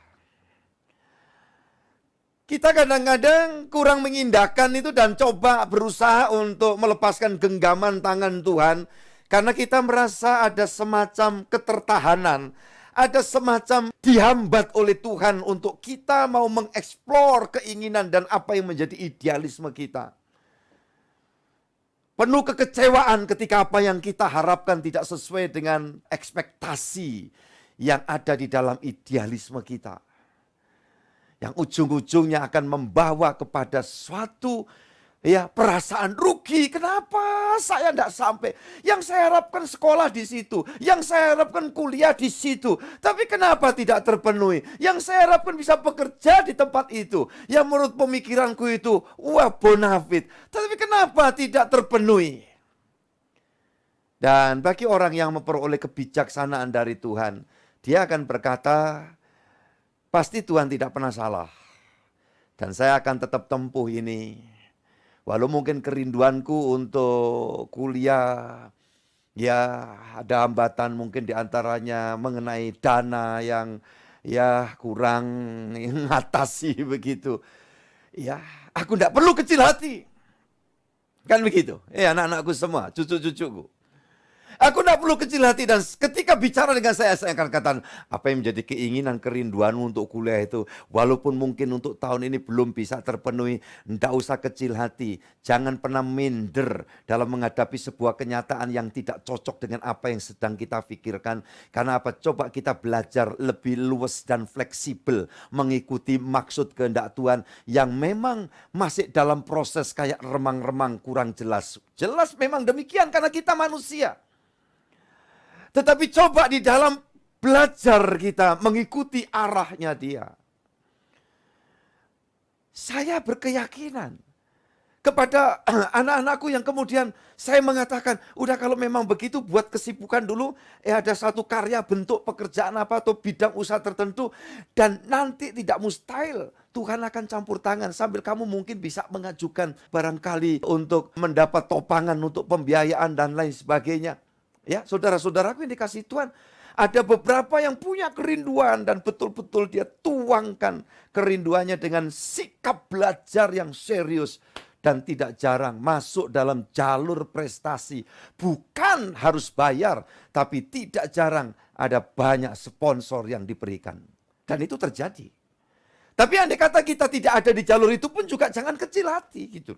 Kita kadang-kadang kurang mengindahkan itu dan coba berusaha untuk melepaskan genggaman tangan Tuhan. Karena kita merasa ada semacam ketertahanan. Ada semacam dihambat oleh Tuhan untuk kita mau mengeksplor keinginan dan apa yang menjadi idealisme kita. Penuh kekecewaan ketika apa yang kita harapkan tidak sesuai dengan ekspektasi yang ada di dalam idealisme kita. Yang ujung-ujungnya akan membawa kepada suatu perasaan rugi. Kenapa saya tidak sampai? Yang saya harapkan sekolah di situ, yang saya harapkan kuliah di situ, tapi kenapa tidak terpenuhi? Yang saya harapkan bisa bekerja di tempat itu, yang menurut pemikiranku itu bonafit, tapi kenapa tidak terpenuhi? Dan bagi orang yang memperoleh kebijaksanaan dari Tuhan, dia akan berkata, pasti Tuhan tidak pernah salah, dan saya akan tetap tempuh ini. Walau mungkin kerinduanku untuk kuliah, ya ada hambatan mungkin diantaranya mengenai dana yang kurang mengatasi begitu. Ya, aku tidak perlu kecil hati. Kan begitu. Anak-anakku semua, cucu-cucuku. Aku tidak perlu kecil hati dan ketika bicara dengan saya akan katakan apa yang menjadi keinginan kerinduanmu untuk kuliah itu. Walaupun mungkin untuk tahun ini belum bisa terpenuhi, tidak usah kecil hati. Jangan pernah minder dalam menghadapi sebuah kenyataan yang tidak cocok dengan apa yang sedang kita pikirkan. Karena apa? Coba kita belajar lebih luas dan fleksibel mengikuti maksud kehendak Tuhan yang memang masih dalam proses kayak remang-remang kurang jelas. Jelas memang demikian karena kita manusia. Tetapi coba di dalam belajar kita mengikuti arahnya Dia. Saya berkeyakinan kepada anak-anakku yang kemudian saya mengatakan, udah kalau memang begitu buat kesibukan dulu, ada satu karya bentuk pekerjaan apa atau bidang usaha tertentu dan nanti tidak mustahil Tuhan akan campur tangan sambil kamu mungkin bisa mengajukan barangkali untuk mendapat topangan untuk pembiayaan dan lain sebagainya. Ya, saudara-saudaraku yang dikasihi Tuhan, ada beberapa yang punya kerinduan dan betul-betul dia tuangkan kerinduannya dengan sikap belajar yang serius dan tidak jarang masuk dalam jalur prestasi. Bukan harus bayar, tapi tidak jarang ada banyak sponsor yang diberikan. Dan itu terjadi. Tapi andai kata kita tidak ada di jalur itu pun juga jangan kecil hati gitu.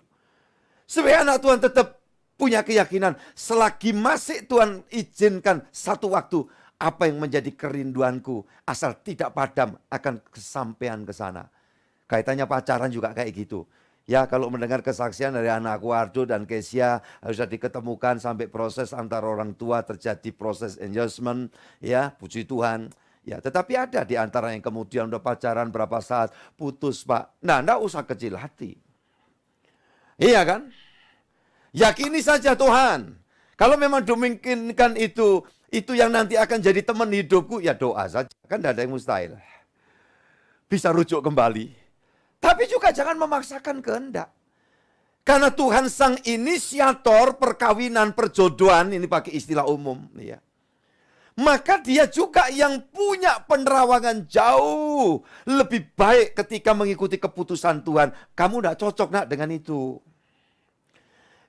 Supaya anak Tuhan tetap punya keyakinan selagi masih Tuhan izinkan satu waktu Apa yang menjadi kerinduanku, asal tidak padam akan kesampaian ke sana. Kaitannya pacaran juga kayak gitu. Ya, kalau mendengar kesaksian dari anakku Ardo dan Kesia, harus diketemukan sampai proses antara orang tua terjadi proses adjustment, ya, puji Tuhan. Ya, tetapi ada di antara yang kemudian udah pacaran berapa saat, putus Pak. Nah, enggak usah kecil hati. Iya kan? Yakini saja Tuhan. Kalau memang dimungkinkan itu yang nanti akan jadi teman hidupku, ya doa saja. Kan tidak ada yang mustahil. Bisa rujuk kembali. Tapi juga jangan memaksakan kehendak. Karena Tuhan sang inisiator perkawinan, perjodohan, ini pakai istilah umum. Ya. Maka dia juga yang punya penerawangan jauh lebih baik ketika mengikuti keputusan Tuhan. Kamu tidak cocok nak dengan itu.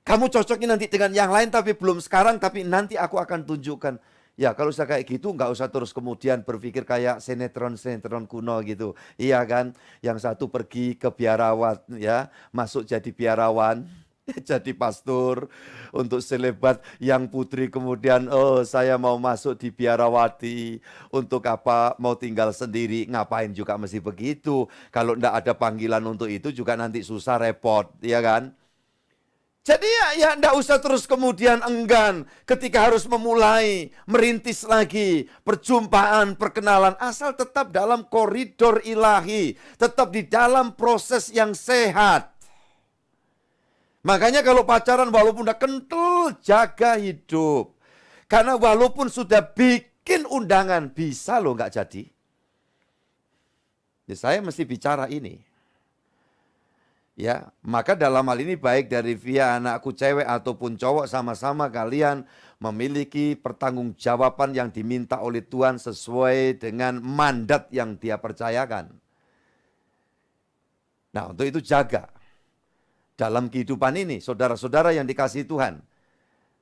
Kamu cocoknya nanti dengan yang lain tapi belum sekarang, tapi nanti aku akan tunjukkan. Ya kalau saya kayak gitu nggak usah terus kemudian berpikir kayak sinetron-sinetron kuno gitu. Iya kan, yang satu pergi ke biarawan ya, masuk jadi biarawan, jadi pastor untuk selebat, yang putri kemudian saya mau masuk di biarawati, untuk apa mau tinggal sendiri, ngapain juga mesti begitu. Kalau nggak ada panggilan untuk itu juga nanti susah repot, ya kan. Jadi ya enggak usah terus kemudian enggan ketika harus memulai, merintis lagi, perjumpaan, perkenalan. Asal tetap dalam koridor ilahi, tetap di dalam proses yang sehat. Makanya kalau pacaran walaupun udah kental, jaga hidup. Karena walaupun sudah bikin undangan, bisa loh nggak jadi. Ya, saya mesti bicara ini. Ya, maka dalam hal ini baik dari via anakku cewek ataupun cowok, sama-sama kalian memiliki pertanggungjawaban yang diminta oleh Tuhan sesuai dengan mandat yang Dia percayakan. Nah, untuk itu jaga dalam kehidupan ini, saudara-saudara yang dikasihi Tuhan.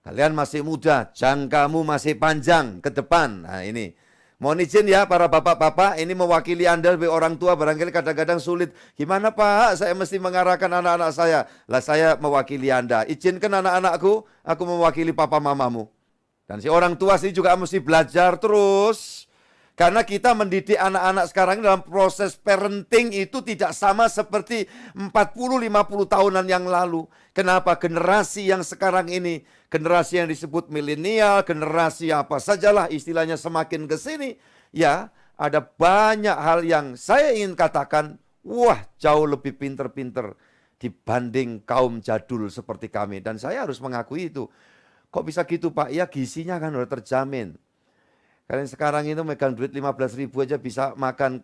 Kalian masih muda, jangkamu masih panjang ke depan. Nah, ini mohon izin ya para bapak-bapak, ini mewakili Anda sebagai orang tua barangkali kadang-kadang sulit. Gimana Pak, saya mesti mengarahkan anak-anak saya. Lah saya mewakili Anda. Izinkan anak-anakku, aku mewakili papa mamamu. Dan si orang tua sih juga mesti belajar terus. Karena kita mendidik anak-anak sekarang dalam proses parenting itu tidak sama seperti 40-50 tahunan yang lalu. Kenapa? Generasi yang sekarang ini, generasi yang disebut milenial, generasi apa sajalah istilahnya semakin ke sini, ya ada banyak hal yang saya ingin katakan, wah jauh lebih pinter-pinter dibanding kaum jadul seperti kami. Dan saya harus mengakui itu. Kok bisa gitu Pak? Ya gizinya kan udah terjamin. Kalian sekarang itu megang duit 15.000 aja bisa makan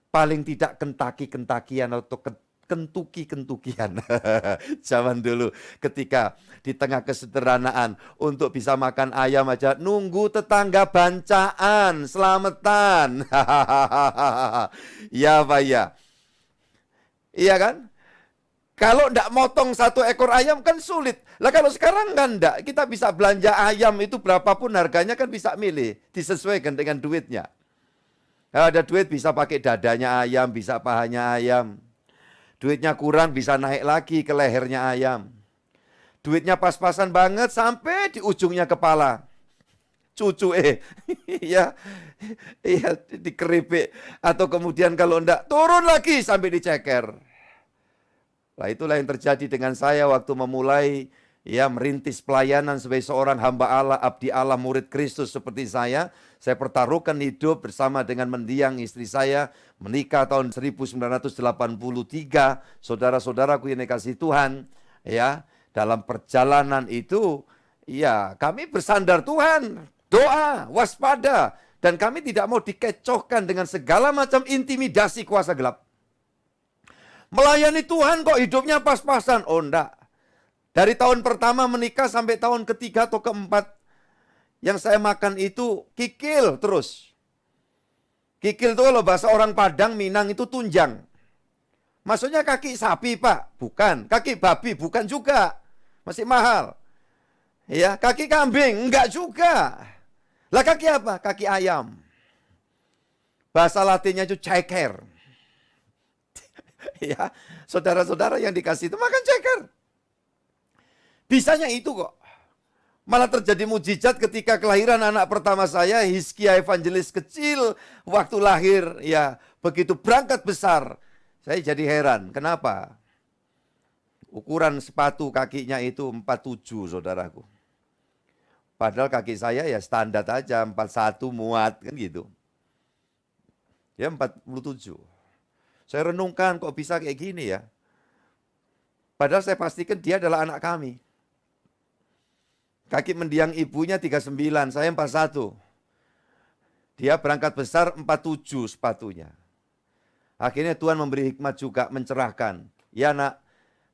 paling tidak kentaki-kentakian atau kentuki-kentukian. Zaman dulu ketika di tengah kesederhanaan untuk bisa makan ayam aja nunggu tetangga bancaan, selamatan. Ya Pak ya. Iya kan? Kalau enggak motong satu ekor ayam kan sulit. Lah kalau sekarang kan enggak, kita bisa belanja ayam itu berapapun harganya kan bisa milih, disesuaikan dengan duitnya. Ada duit bisa pakai dadanya ayam, bisa pahanya ayam. Duitnya kurang bisa naik lagi ke lehernya ayam. Duitnya pas-pasan banget sampai di ujungnya kepala. Cucu ya dikeripik. Atau kemudian kalau enggak turun lagi sampai diceker. Nah itulah yang terjadi dengan saya waktu memulai ya merintis pelayanan sebagai seorang hamba Allah, abdi Allah, murid Kristus seperti saya. Saya pertaruhkan hidup bersama dengan mendiang istri saya, menikah tahun 1983. Saudara-saudaraku yang dikasihi Tuhan, ya dalam perjalanan itu, ya kami bersandar Tuhan, doa, waspada, dan kami tidak mau dikecohkan dengan segala macam intimidasi kuasa gelap. Melayani Tuhan kok hidupnya pas-pasan? Oh enggak. Dari tahun pertama menikah sampai tahun ketiga atau keempat, yang saya makan itu kikil terus. Kikil itu kalau bahasa orang Padang, Minang itu tunjang. Maksudnya kaki sapi Pak? Bukan. Kaki babi? Bukan juga. Masih mahal. Ya, kaki kambing? Enggak juga. Lah kaki apa? Kaki ayam. Bahasa Latinnya itu ceker. Ya, saudara-saudara yang dikasih itu makan ceker. Bisanya itu kok. Malah terjadi mujizat ketika kelahiran anak pertama saya, Hizkia evangelis kecil, waktu lahir, ya begitu berangkat besar. Saya jadi heran, kenapa? Ukuran sepatu kakinya itu 47, saudaraku. Padahal kaki saya ya standar aja, 41 muat, kan gitu. Ya 47. Saya renungkan kok bisa kayak gini ya. Padahal saya pastikan dia adalah anak kami. Kaki mendiang ibunya 39, saya 41. Dia berangkat besar 47 sepatunya. Akhirnya Tuhan memberi hikmat juga, mencerahkan. Ya nak,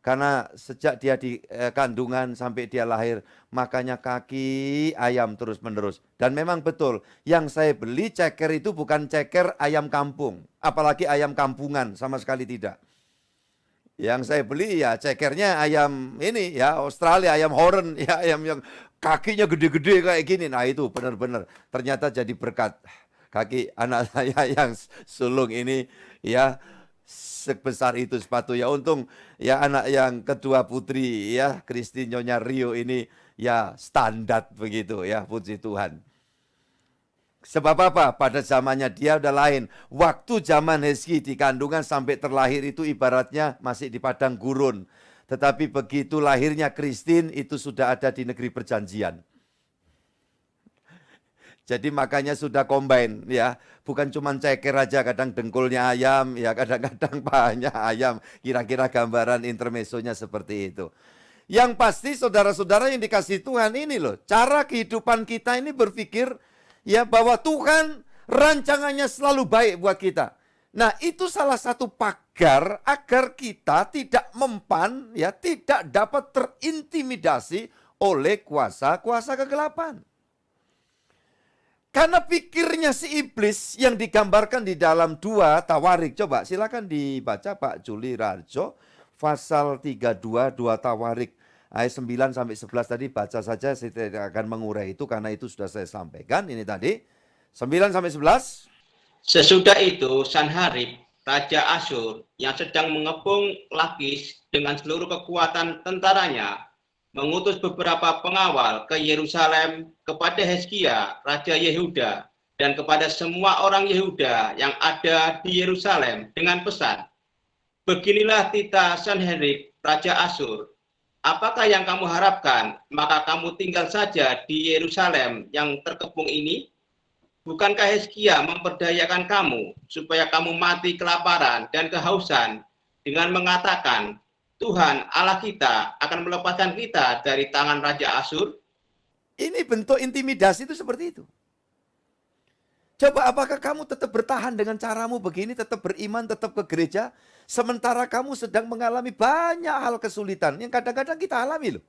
karena sejak dia di kandungan sampai dia lahir, makanya kaki ayam terus-menerus. Dan memang betul, yang saya beli ceker itu bukan ceker ayam kampung. Apalagi ayam kampungan, sama sekali tidak. Yang saya beli ya cekernya ayam ini ya, Australia, ayam Horen, ya ayam yang kakinya gede-gede kayak gini. Nah itu benar-benar ternyata jadi berkat. Kaki anak saya yang sulung ini ya sebesar itu sepatu ya. Untung ya anak yang kedua putri ya, Christine Nyonya Rio ini ya standar begitu ya, puji Tuhan. Sebab apa? Pada zamannya dia udah lain. Waktu zaman Hizki di kandungan sampai terlahir itu ibaratnya masih di padang gurun. Tetapi begitu lahirnya Christine itu sudah ada di negeri perjanjian. Jadi makanya sudah combine ya. Bukan cuma ceker aja, kadang dengkulnya ayam, ya kadang-kadang pahanya ayam. Kira-kira gambaran intermezzonya seperti itu. Yang pasti saudara-saudara yang dikasih Tuhan ini loh. Cara kehidupan kita ini berpikir ya bahwa Tuhan rancangannya selalu baik buat kita. Nah itu salah satu pagar agar kita tidak mempan, ya tidak dapat terintimidasi oleh kuasa-kuasa kegelapan. Karena pikirnya si iblis yang digambarkan di dalam 2 Tawarik. Coba silakan dibaca Pak Juli Rarjo. Pasal 32, 2 Tawarik. Ayat 9 sampai 11 tadi baca saja. Saya tidak akan mengurai itu karena itu sudah saya sampaikan. Ini tadi 9 sampai 11. Sesudah itu Sanharib, Raja Asyur yang sedang mengepung Lakis dengan seluruh kekuatan tentaranya, mengutus beberapa pengawal ke Yerusalem kepada Hizkia, Raja Yehuda, dan kepada semua orang Yehuda yang ada di Yerusalem dengan pesan, beginilah titah Sanherib, Raja Asyur, apakah yang kamu harapkan, maka kamu tinggal saja di Yerusalem yang terkepung ini? Bukankah Hizkia memperdayakan kamu supaya kamu mati kelaparan dan kehausan dengan mengatakan, Tuhan Allah kita akan melepaskan kita dari tangan Raja Asyur? Ini bentuk intimidasi itu seperti itu. Coba apakah kamu tetap bertahan dengan caramu begini, tetap beriman, tetap ke gereja, sementara kamu sedang mengalami banyak hal kesulitan yang kadang-kadang kita alami loh.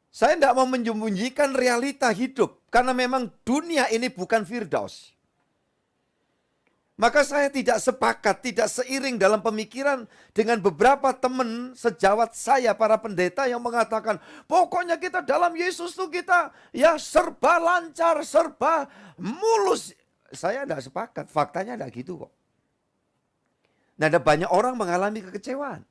Saya tidak mau menyembunyikan realita hidup, karena memang dunia ini bukan Firdaus. Maka saya tidak sepakat, tidak seiring dalam pemikiran dengan beberapa teman sejawat saya, para pendeta yang mengatakan, pokoknya kita dalam Yesus tuh kita ya serba lancar, serba mulus. Saya tidak sepakat, faktanya tidak gitu kok. Nah, ada banyak orang mengalami kekecewaan.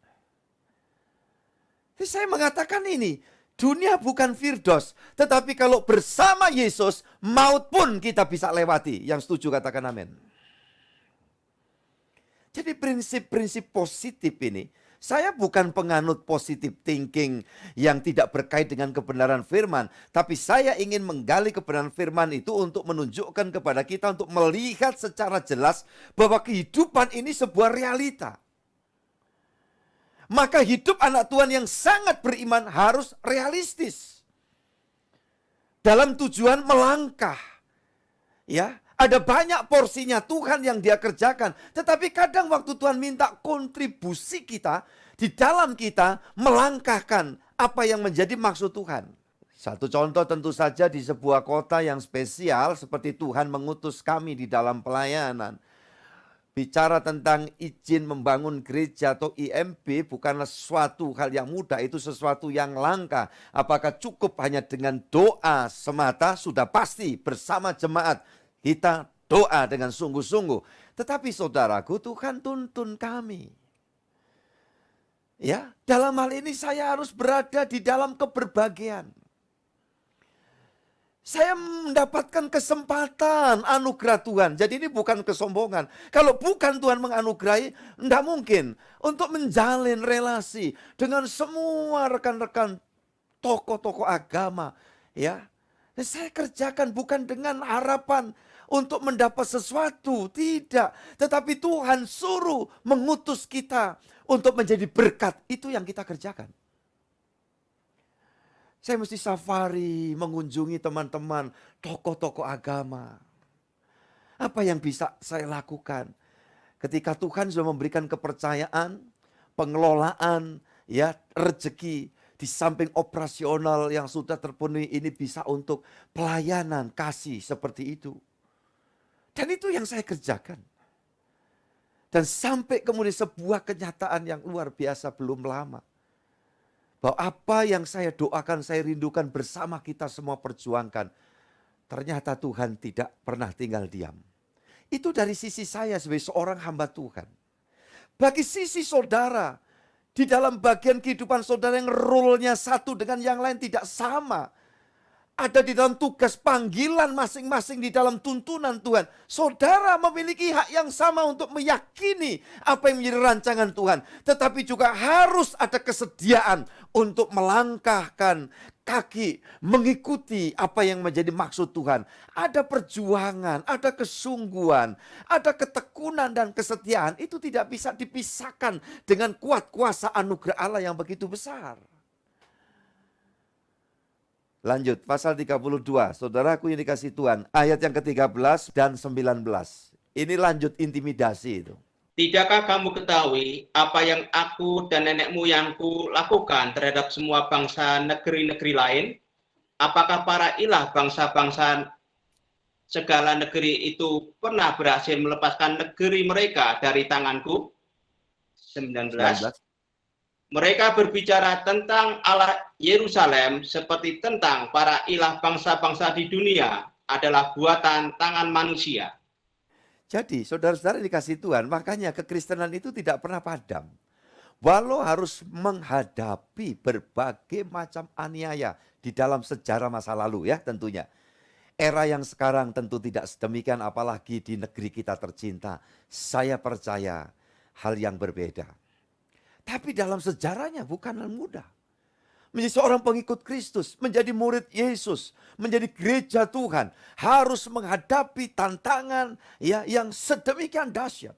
Jadi saya mengatakan ini, dunia bukan Firdaus, tetapi kalau bersama Yesus, maut pun kita bisa lewati. Yang setuju katakan amin. Jadi prinsip-prinsip positif ini, saya bukan penganut positive thinking yang tidak berkait dengan kebenaran firman. Tapi saya ingin menggali kebenaran firman itu untuk menunjukkan kepada kita untuk melihat secara jelas bahwa kehidupan ini sebuah realita. Maka hidup anak Tuhan yang sangat beriman harus realistis. Dalam tujuan melangkah. Ya, ada banyak porsinya Tuhan yang dia kerjakan. Tetapi kadang waktu Tuhan minta kontribusi kita, di dalam kita melangkahkan apa yang menjadi maksud Tuhan. Satu contoh tentu saja di sebuah kota yang spesial seperti Tuhan mengutus kami di dalam pelayanan. Bicara tentang izin membangun gereja atau IMB bukanlah suatu hal yang mudah, itu sesuatu yang langka. Apakah cukup hanya dengan doa semata? Sudah pasti bersama jemaat kita doa dengan sungguh-sungguh. Tetapi saudaraku, Tuhan tuntun kami. Ya, dalam hal ini saya harus berada di dalam keberbahagiaan. Saya mendapatkan kesempatan anugerah Tuhan. Jadi ini bukan kesombongan. Kalau bukan Tuhan menganugerahi, tidak mungkin untuk menjalin relasi dengan semua rekan-rekan tokoh-tokoh agama. Ya, dan saya kerjakan bukan dengan harapan untuk mendapat sesuatu, tidak. Tetapi Tuhan suruh mengutus kita untuk menjadi berkat. Itu yang kita kerjakan. Saya mesti safari, mengunjungi teman-teman, tokoh-tokoh agama. Apa yang bisa saya lakukan? Ketika Tuhan sudah memberikan kepercayaan, pengelolaan, ya rezeki, di samping operasional yang sudah terpenuhi, ini bisa untuk pelayanan, kasih seperti itu. Dan itu yang saya kerjakan. Dan sampai kemudian sebuah kenyataan yang luar biasa belum lama. Bahwa apa yang saya doakan, saya rindukan bersama kita semua perjuangkan. Ternyata Tuhan tidak pernah tinggal diam. Itu dari sisi saya sebagai seorang hamba Tuhan. Bagi sisi saudara, di dalam bagian kehidupan saudara yang role-nya satu dengan yang lain tidak sama. Ada di dalam tugas panggilan masing-masing di dalam tuntunan Tuhan. Saudara memiliki hak yang sama untuk meyakini apa yang menjadi rancangan Tuhan. Tetapi juga harus ada kesediaan untuk melangkahkan kaki, mengikuti apa yang menjadi maksud Tuhan. Ada perjuangan, ada kesungguhan, ada ketekunan dan kesetiaan. Itu tidak bisa dipisahkan dengan kuat kuasa anugerah Allah yang begitu besar. Lanjut, pasal 32. Saudaraku yang dikasih Tuhan, ayat yang ke-13 dan 19. Ini lanjut intimidasi itu. Tidakkah kamu ketahui apa yang aku dan nenek moyangku lakukan terhadap semua bangsa negeri-negeri lain? Apakah para ilah bangsa-bangsa segala negeri itu pernah berhasil melepaskan negeri mereka dari tanganku? 19. Mereka berbicara tentang Allah Yerusalem seperti tentang para ilah bangsa-bangsa di dunia adalah buatan tangan manusia. Jadi saudara-saudara dikasih Tuhan, makanya kekristenan itu tidak pernah padam. Walau harus menghadapi berbagai macam aniaya di dalam sejarah masa lalu ya tentunya. Era yang sekarang tentu tidak sedemikian apalagi di negeri kita tercinta. Saya percaya hal yang berbeda. Tapi dalam sejarahnya bukan hal mudah. Menjadi seorang pengikut Kristus, menjadi murid Yesus, menjadi gereja Tuhan, harus menghadapi tantangan ya yang sedemikian dahsyat.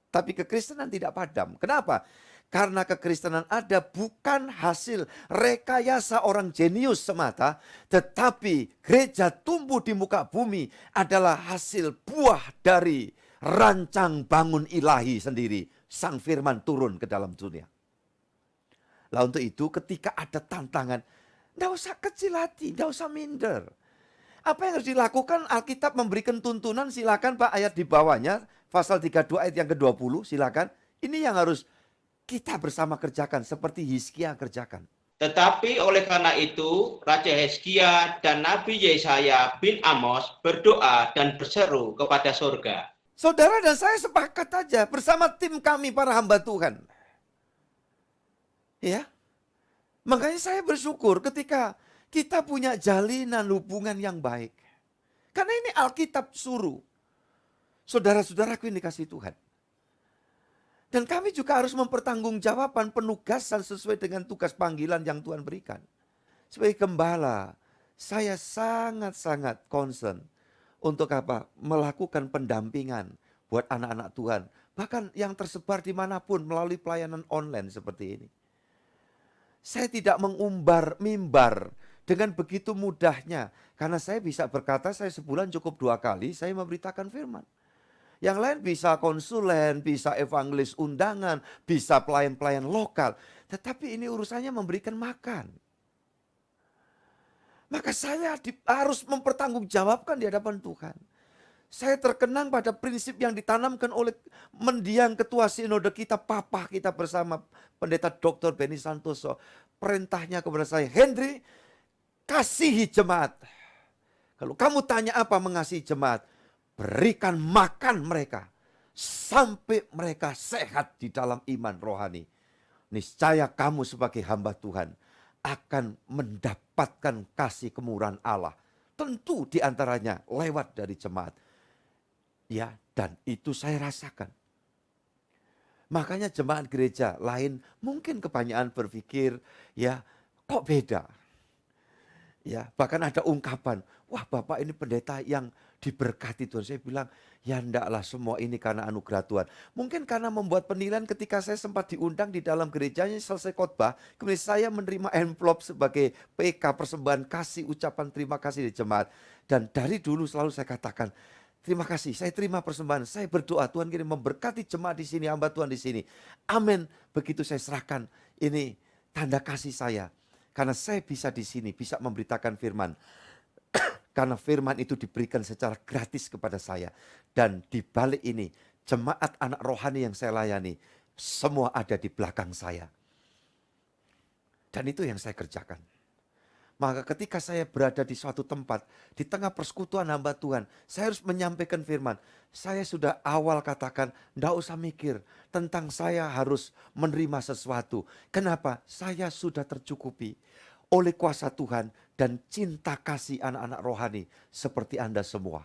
Tapi kekristenan tidak padam. Kenapa? Karena kekristenan ada bukan hasil rekayasa orang jenius semata, tetapi gereja tumbuh di muka bumi adalah hasil buah dari rancang bangun ilahi sendiri. Sang firman turun ke dalam dunia. Lah untuk itu ketika ada tantangan, tidak usah kecil hati, tidak usah minder. Apa yang harus dilakukan? Alkitab memberikan tuntunan, silakan Pak ayat di bawahnya, pasal 32 ayat yang ke-20, silakan. Ini yang harus kita bersama kerjakan, seperti Hizkia kerjakan. Tetapi oleh karena itu, Raja Hizkia dan Nabi Yesaya bin Amos berdoa dan berseru kepada surga. Saudara dan saya sepakat aja bersama tim kami para hamba Tuhan. Ya, makanya saya bersyukur ketika kita punya jalinan hubungan yang baik. Karena ini Alkitab suruh. Saudara-saudaraku yang dikasih Tuhan. Dan kami juga harus mempertanggungjawabkan penugasan sesuai dengan tugas panggilan yang Tuhan berikan. Sebagai gembala, saya sangat-sangat concern. Untuk apa? Melakukan pendampingan buat anak-anak Tuhan. Bahkan yang tersebar dimanapun melalui pelayanan online seperti ini. Saya tidak mengumbar mimbar dengan begitu mudahnya. Karena saya bisa berkata saya sebulan cukup 2 kali saya memberitakan firman. Yang lain bisa konsulen, bisa evangelis undangan, bisa pelayan-pelayan lokal. Tetapi ini urusannya memberikan makan. Maka saya harus mempertanggungjawabkan di hadapan Tuhan. Saya terkenang pada prinsip yang ditanamkan oleh mendiang ketua sinode kita, papa kita bersama pendeta Dr. Benny Santoso. Perintahnya kepada saya, Henry, kasihi jemaat. Kalau kamu tanya apa mengasihi jemaat, berikan makan mereka. Sampai mereka sehat di dalam iman rohani. Niscaya kamu sebagai hamba Tuhan akan mendapatkan kasih kemurahan Allah tertentu di antaranya lewat dari jemaat. Ya, dan itu saya rasakan. Makanya jemaat gereja lain mungkin kebanyakan berpikir, ya kok beda. Ya, bahkan ada ungkapan, wah Bapak ini pendeta yang diberkati Tuhan. Saya bilang, ya ndaklah semua ini karena anugerah Tuhan. Mungkin karena membuat penilaian ketika saya sempat diundang di dalam gerejanya selesai khotbah, kemudian saya menerima envelope sebagai PK, persembahan kasih, ucapan terima kasih di jemaat. Dan dari dulu selalu saya katakan, terima kasih, saya terima persembahan, saya berdoa Tuhan kirim memberkati jemaat di sini, hamba Tuhan di sini. Amin. Begitu saya serahkan, ini tanda kasih saya. Karena saya bisa di sini, bisa memberitakan firman. Karena firman itu diberikan secara gratis kepada saya. Dan di balik ini, jemaat anak rohani yang saya layani, semua ada di belakang saya. Dan itu yang saya kerjakan. Maka ketika saya berada di suatu tempat, di tengah persekutuan hamba Tuhan, saya harus menyampaikan firman. Saya sudah awal katakan, tidak usah mikir tentang saya harus menerima sesuatu. Kenapa? Saya sudah tercukupi oleh kuasa Tuhan dan cinta kasih anak-anak rohani seperti Anda semua.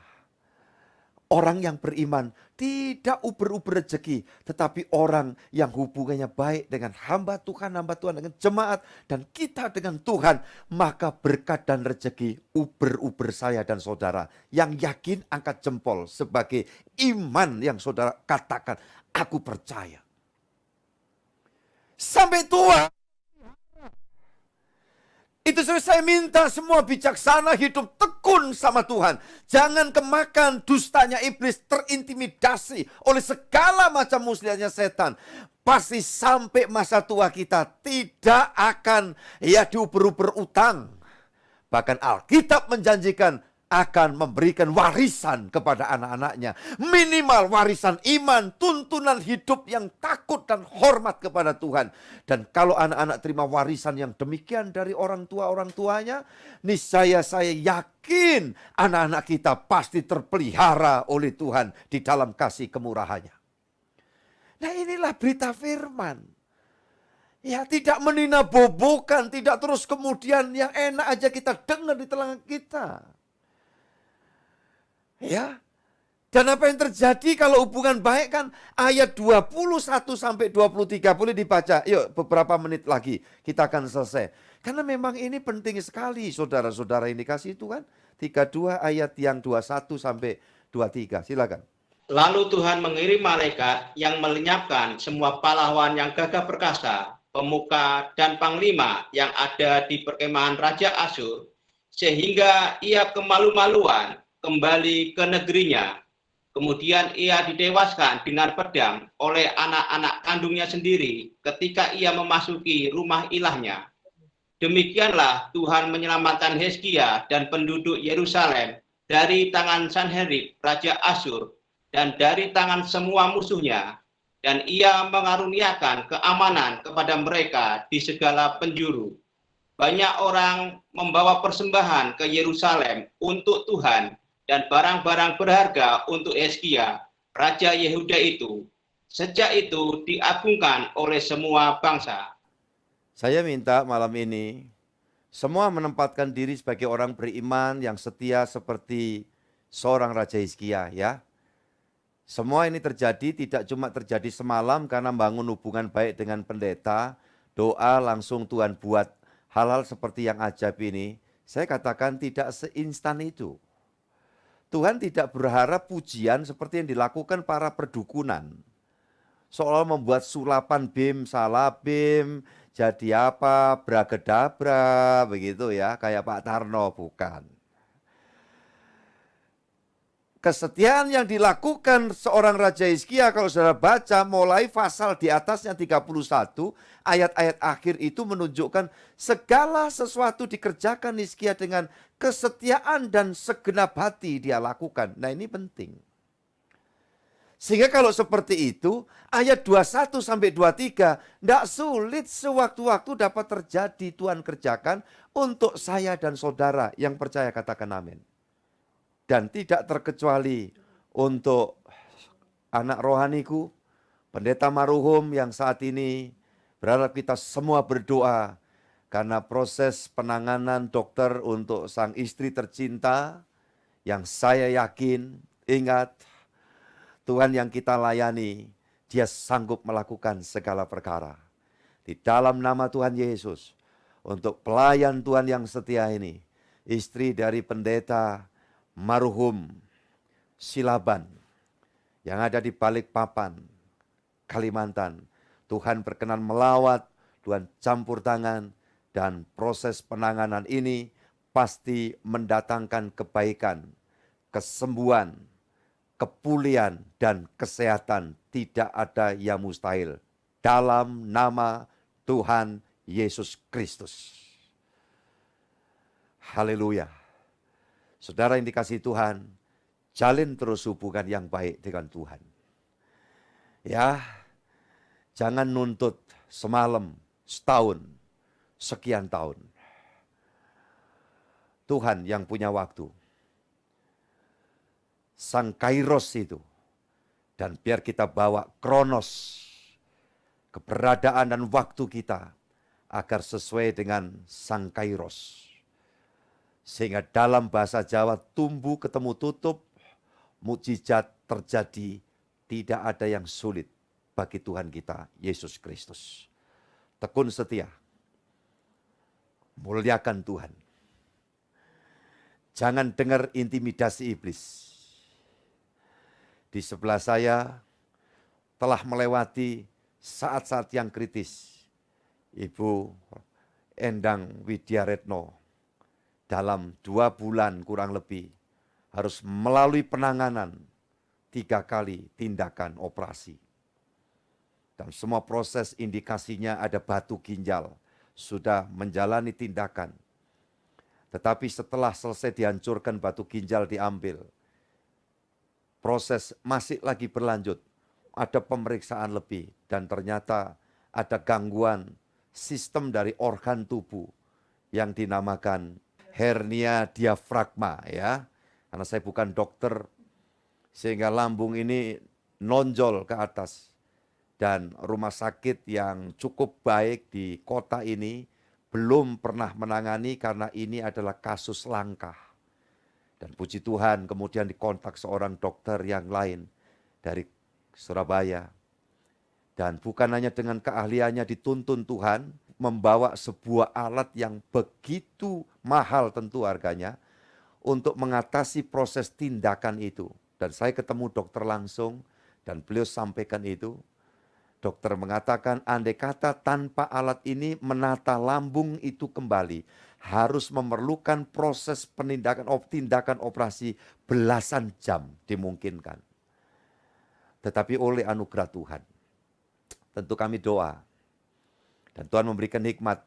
Orang yang beriman tidak uber-uber rezeki, tetapi orang yang hubungannya baik dengan hamba Tuhan dengan jemaat, dan kita dengan Tuhan, maka berkat dan rezeki uber-uber saya dan saudara. Yang yakin angkat jempol sebagai iman yang saudara katakan, aku percaya. Sampai tua. Itu saya minta semua bijaksana hidup tekun sama Tuhan. Jangan kemakan dustanya iblis, terintimidasi oleh segala macam muslihatnya setan. Pasti sampai masa tua kita tidak akan diuber-uber utang. Bahkan Alkitab menjanjikan akan memberikan warisan kepada anak-anaknya. Minimal warisan iman, tuntunan hidup yang takut dan hormat kepada Tuhan. Dan kalau anak-anak terima warisan yang demikian dari orang tuanya, niscaya saya yakin anak-anak kita pasti terpelihara oleh Tuhan di dalam kasih kemurahannya. Nah, inilah berita firman. Ya, tidak meninabobokan, tidak terus kemudian yang enak aja kita dengar di telinga kita. Ya, dan apa yang terjadi kalau hubungan baik kan ayat 21 sampai 23 boleh dibaca. Yuk beberapa menit lagi kita akan selesai. Karena memang ini penting sekali saudara-saudara ini kasih Tuhan. 32 ayat yang 21 sampai 23. Silakan. Lalu Tuhan mengirim malaikat yang melenyapkan semua pahlawan yang gagah perkasa, pemuka dan panglima yang ada di perkemahan Raja Asyur, sehingga ia kemalu-maluan kembali ke negerinya. Kemudian ia ditewaskan dengan pedang oleh anak-anak kandungnya sendiri ketika ia memasuki rumah ilahnya. Demikianlah Tuhan menyelamatkan Hizkia dan penduduk Yerusalem dari tangan Sanherib, Raja Asyur, dan dari tangan semua musuhnya. Dan ia mengaruniakan keamanan kepada mereka di segala penjuru. Banyak orang membawa persembahan ke Yerusalem untuk Tuhan, dan barang-barang berharga untuk Hizkia, Raja Yehuda itu. Sejak itu diagungkan oleh semua bangsa. Saya minta malam ini, semua menempatkan diri sebagai orang beriman yang setia seperti seorang Raja Hizkia, ya. Semua ini terjadi tidak cuma terjadi semalam karena membangun hubungan baik dengan pendeta, doa langsung Tuhan buat hal-hal seperti yang ajaib ini. Saya katakan tidak seinstan itu. Tuhan tidak berharap pujian seperti yang dilakukan para perdukunan. Seolah membuat sulapan bim, salah bim, jadi apa, bragedabra, begitu ya, kayak Pak Tarno, bukan. Kesetiaan yang dilakukan seorang Raja Hizkia kalau saudara baca mulai pasal di atasnya 31, ayat-ayat akhir itu menunjukkan segala sesuatu dikerjakan Hizkia dengan kesetiaan dan segenap hati dia lakukan. Nah ini penting. Sehingga kalau seperti itu, ayat 21 sampai 23 tidak sulit sewaktu-waktu dapat terjadi Tuhan kerjakan untuk saya dan saudara yang percaya katakan amin. Dan tidak terkecuali untuk anak rohaniku, pendeta Maruhum yang saat ini berharap kita semua berdoa karena proses penanganan dokter untuk sang istri tercinta yang saya yakin, ingat, Tuhan yang kita layani, Dia sanggup melakukan segala perkara. Di dalam nama Tuhan Yesus, untuk pelayan Tuhan yang setia ini, istri dari pendeta marhum Silaban yang ada di Balikpapan, Kalimantan, Tuhan berkenan melawat, Tuhan campur tangan, dan proses penanganan ini pasti mendatangkan kebaikan, kesembuhan, kepulihan, dan kesehatan. Tidak ada yang mustahil. Dalam nama Tuhan Yesus Kristus. Haleluya. Saudara yang dikasihi Tuhan, jalin terus hubungan yang baik dengan Tuhan. Ya, jangan nuntut semalam, setahun, sekian tahun. Tuhan yang punya waktu. Sang Kairos itu. Dan biar kita bawa kronos, keberadaan dan waktu kita, agar sesuai dengan Sang Kairos. Sehingga dalam bahasa Jawa tumbuh ketemu tutup, mukjizat terjadi, tidak ada yang sulit bagi Tuhan kita, Yesus Kristus. Tekun setia, muliakan Tuhan. Jangan dengar intimidasi iblis. Di sebelah saya telah melewati saat-saat yang kritis. Ibu Endang Widyaretno dalam 2 bulan kurang lebih harus melalui penanganan 3 kali tindakan operasi. Dan semua proses indikasinya ada batu ginjal, sudah menjalani tindakan. Tetapi setelah selesai dihancurkan batu ginjal diambil, proses masih lagi berlanjut, ada pemeriksaan lebih dan ternyata ada gangguan sistem dari organ tubuh yang dinamakan hernia diafragma ya. Karena saya bukan dokter, sehingga lambung ini nonjol ke atas. Dan rumah sakit yang cukup baik di kota ini belum pernah menangani karena ini adalah kasus langka. Dan puji Tuhan kemudian dikontak seorang dokter yang lain dari Surabaya. Dan bukan hanya dengan keahliannya dituntun Tuhan, membawa sebuah alat yang begitu mahal tentu harganya, untuk mengatasi proses tindakan itu. Dan saya ketemu dokter langsung, dan beliau sampaikan itu. Dokter mengatakan andai kata tanpa alat ini menata lambung itu kembali, harus memerlukan proses tindakan operasi belasan jam dimungkinkan. Tetapi oleh anugerah Tuhan, tentu kami doa. Dan Tuhan memberikan hikmat.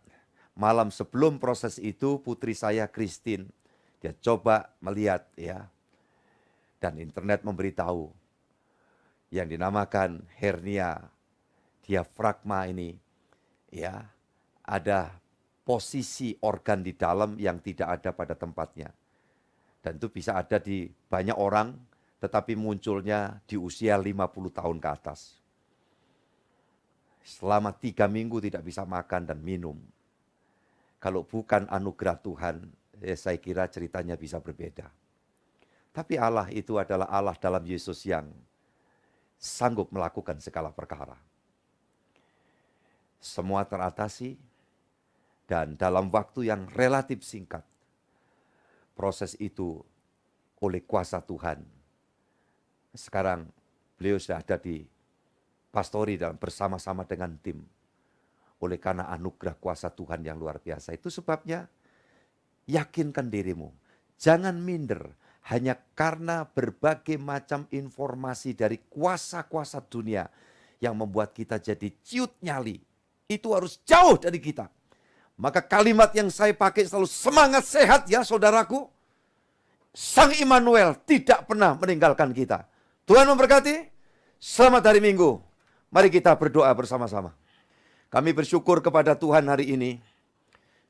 Malam sebelum proses itu, putri saya Christine, dia coba melihat ya. Dan internet memberitahu yang dinamakan hernia diafragma ini ya, ada posisi organ di dalam yang tidak ada pada tempatnya. Dan itu bisa ada di banyak orang, tetapi munculnya di usia 50 tahun ke atas. Selama 3 minggu tidak bisa makan dan minum. Kalau bukan anugerah Tuhan, saya kira ceritanya bisa berbeda. Tapi Allah itu adalah Allah dalam Yesus yang sanggup melakukan segala perkara. Semua teratasi, dan dalam waktu yang relatif singkat, proses itu oleh kuasa Tuhan. Sekarang beliau sudah ada di pastori dalam bersama-sama dengan tim. Oleh karena anugerah kuasa Tuhan yang luar biasa. Itu sebabnya yakinkan dirimu. Jangan minder hanya karena berbagai macam informasi dari kuasa-kuasa dunia yang membuat kita jadi ciut nyali. Itu harus jauh dari kita. Maka kalimat yang saya pakai selalu semangat sehat ya saudaraku. Sang Immanuel tidak pernah meninggalkan kita. Tuhan memberkati. Selamat hari Minggu. Mari kita berdoa bersama-sama. Kami bersyukur kepada Tuhan hari ini.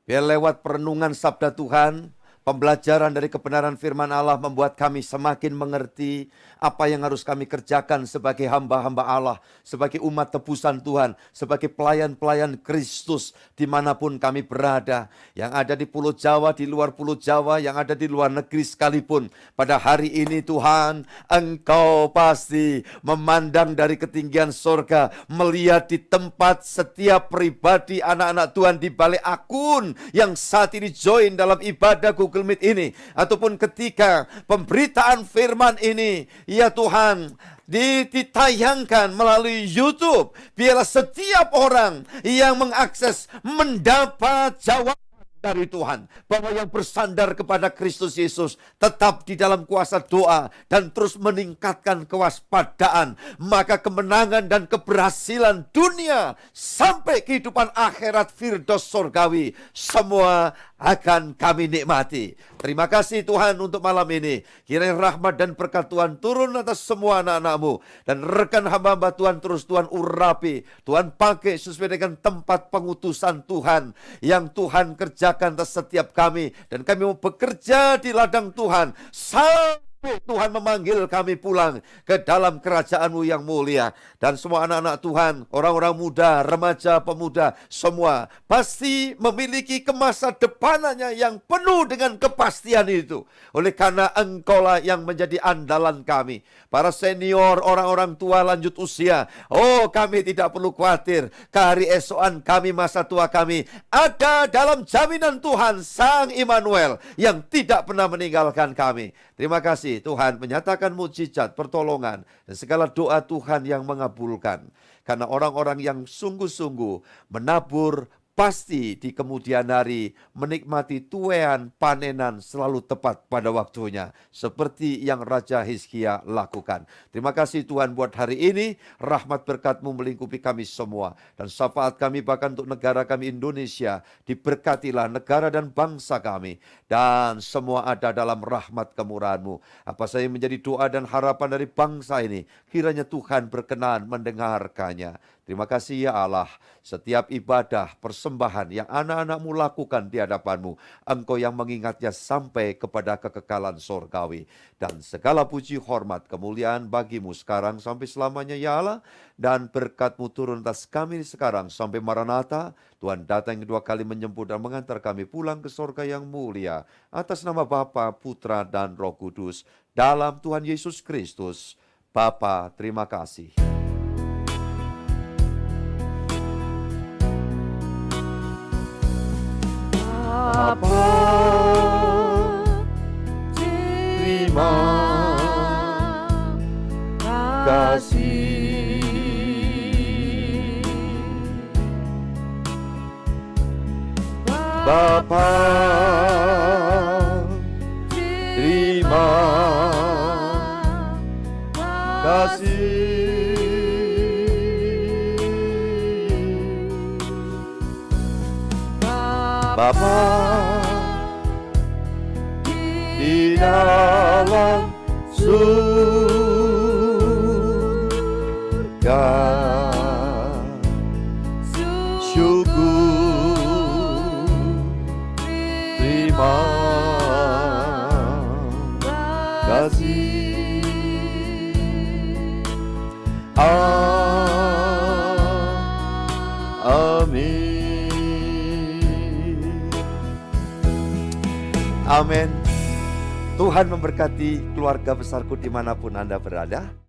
Biar lewat perenungan sabda Tuhan, Pembelajaran dari kebenaran firman Allah membuat kami semakin mengerti apa yang harus kami kerjakan sebagai hamba-hamba Allah, sebagai umat tebusan Tuhan, sebagai pelayan-pelayan Kristus dimanapun kami berada. Yang ada di Pulau Jawa, di luar Pulau Jawa, yang ada di luar negeri sekalipun. Pada hari ini Tuhan, Engkau pasti memandang dari ketinggian sorga, melihat di tempat setiap pribadi anak-anak Tuhan di balik akun yang saat ini join dalam ibadah Google Meet ini, ataupun ketika pemberitaan firman ini, ya Tuhan, ditayangkan melalui YouTube, biarlah setiap orang yang mengakses mendapat jawaban dari Tuhan, bahwa yang bersandar kepada Kristus Yesus tetap di dalam kuasa doa dan terus meningkatkan kewaspadaan, maka kemenangan dan keberhasilan dunia sampai kehidupan akhirat firdaus surgawi semua akan kami nikmati. Terima kasih Tuhan untuk malam ini. Kiranya rahmat dan berkat Tuhan turun atas semua anak-anak-Mu, dan rekan hamba-hamba Tuhan terus Tuhan urapi, Tuhan pakai sesuai dengan tempat pengutusan Tuhan yang Tuhan kerjakan atas setiap kami, dan kami mau bekerja di ladang Tuhan sampai Tuhan memanggil kami pulang ke dalam kerajaan-Mu yang mulia. Dan semua anak-anak Tuhan, orang-orang muda, remaja, pemuda, semua pasti memiliki masa depanannya yang penuh dengan kepastian itu. Oleh karena Engkaulah yang menjadi andalan kami. Para senior, orang-orang tua lanjut usia, oh kami tidak perlu khawatir. Hari esokan kami, masa tua kami ada dalam jaminan Tuhan Sang Immanuel yang tidak pernah meninggalkan kami. Terima kasih Tuhan menyatakan mujizat, pertolongan, dan segala doa Tuhan yang mengabulkan. Karena orang-orang yang sungguh-sungguh menabur pasti di kemudian hari menikmati tuaian panenan selalu tepat pada waktunya, seperti yang Raja Hizkia lakukan. Terima kasih Tuhan buat hari ini, rahmat berkat-Mu melingkupi kami semua, dan syafaat kami bahkan untuk negara kami Indonesia. Diberkatilah negara dan bangsa kami, dan semua ada dalam rahmat kemurahan-Mu. Apa saja menjadi doa dan harapan dari bangsa ini, kiranya Tuhan berkenan mendengarkannya. Terima kasih ya Allah, setiap ibadah, persembahan yang anak-anak-Mu lakukan di hadapan-Mu, Engkau yang mengingatnya sampai kepada kekekalan sorgawi. Dan segala puji, hormat, kemuliaan bagi-Mu sekarang sampai selamanya ya Allah. Dan berkat-Mu turun atas kami sekarang sampai Maranatha. Tuhan datang yang kedua kali menjemput dan mengantar kami pulang ke sorga yang mulia. Atas nama Bapa, Putra, dan Roh Kudus. Dalam Tuhan Yesus Kristus. Bapa, terima kasih. Bapa, terima kasih. Bapa, terima kasih. Bapa di dalam surga, syukur terima kasih. Amin. Amin. Tuhan memberkati keluarga besarku dimanapun Anda berada.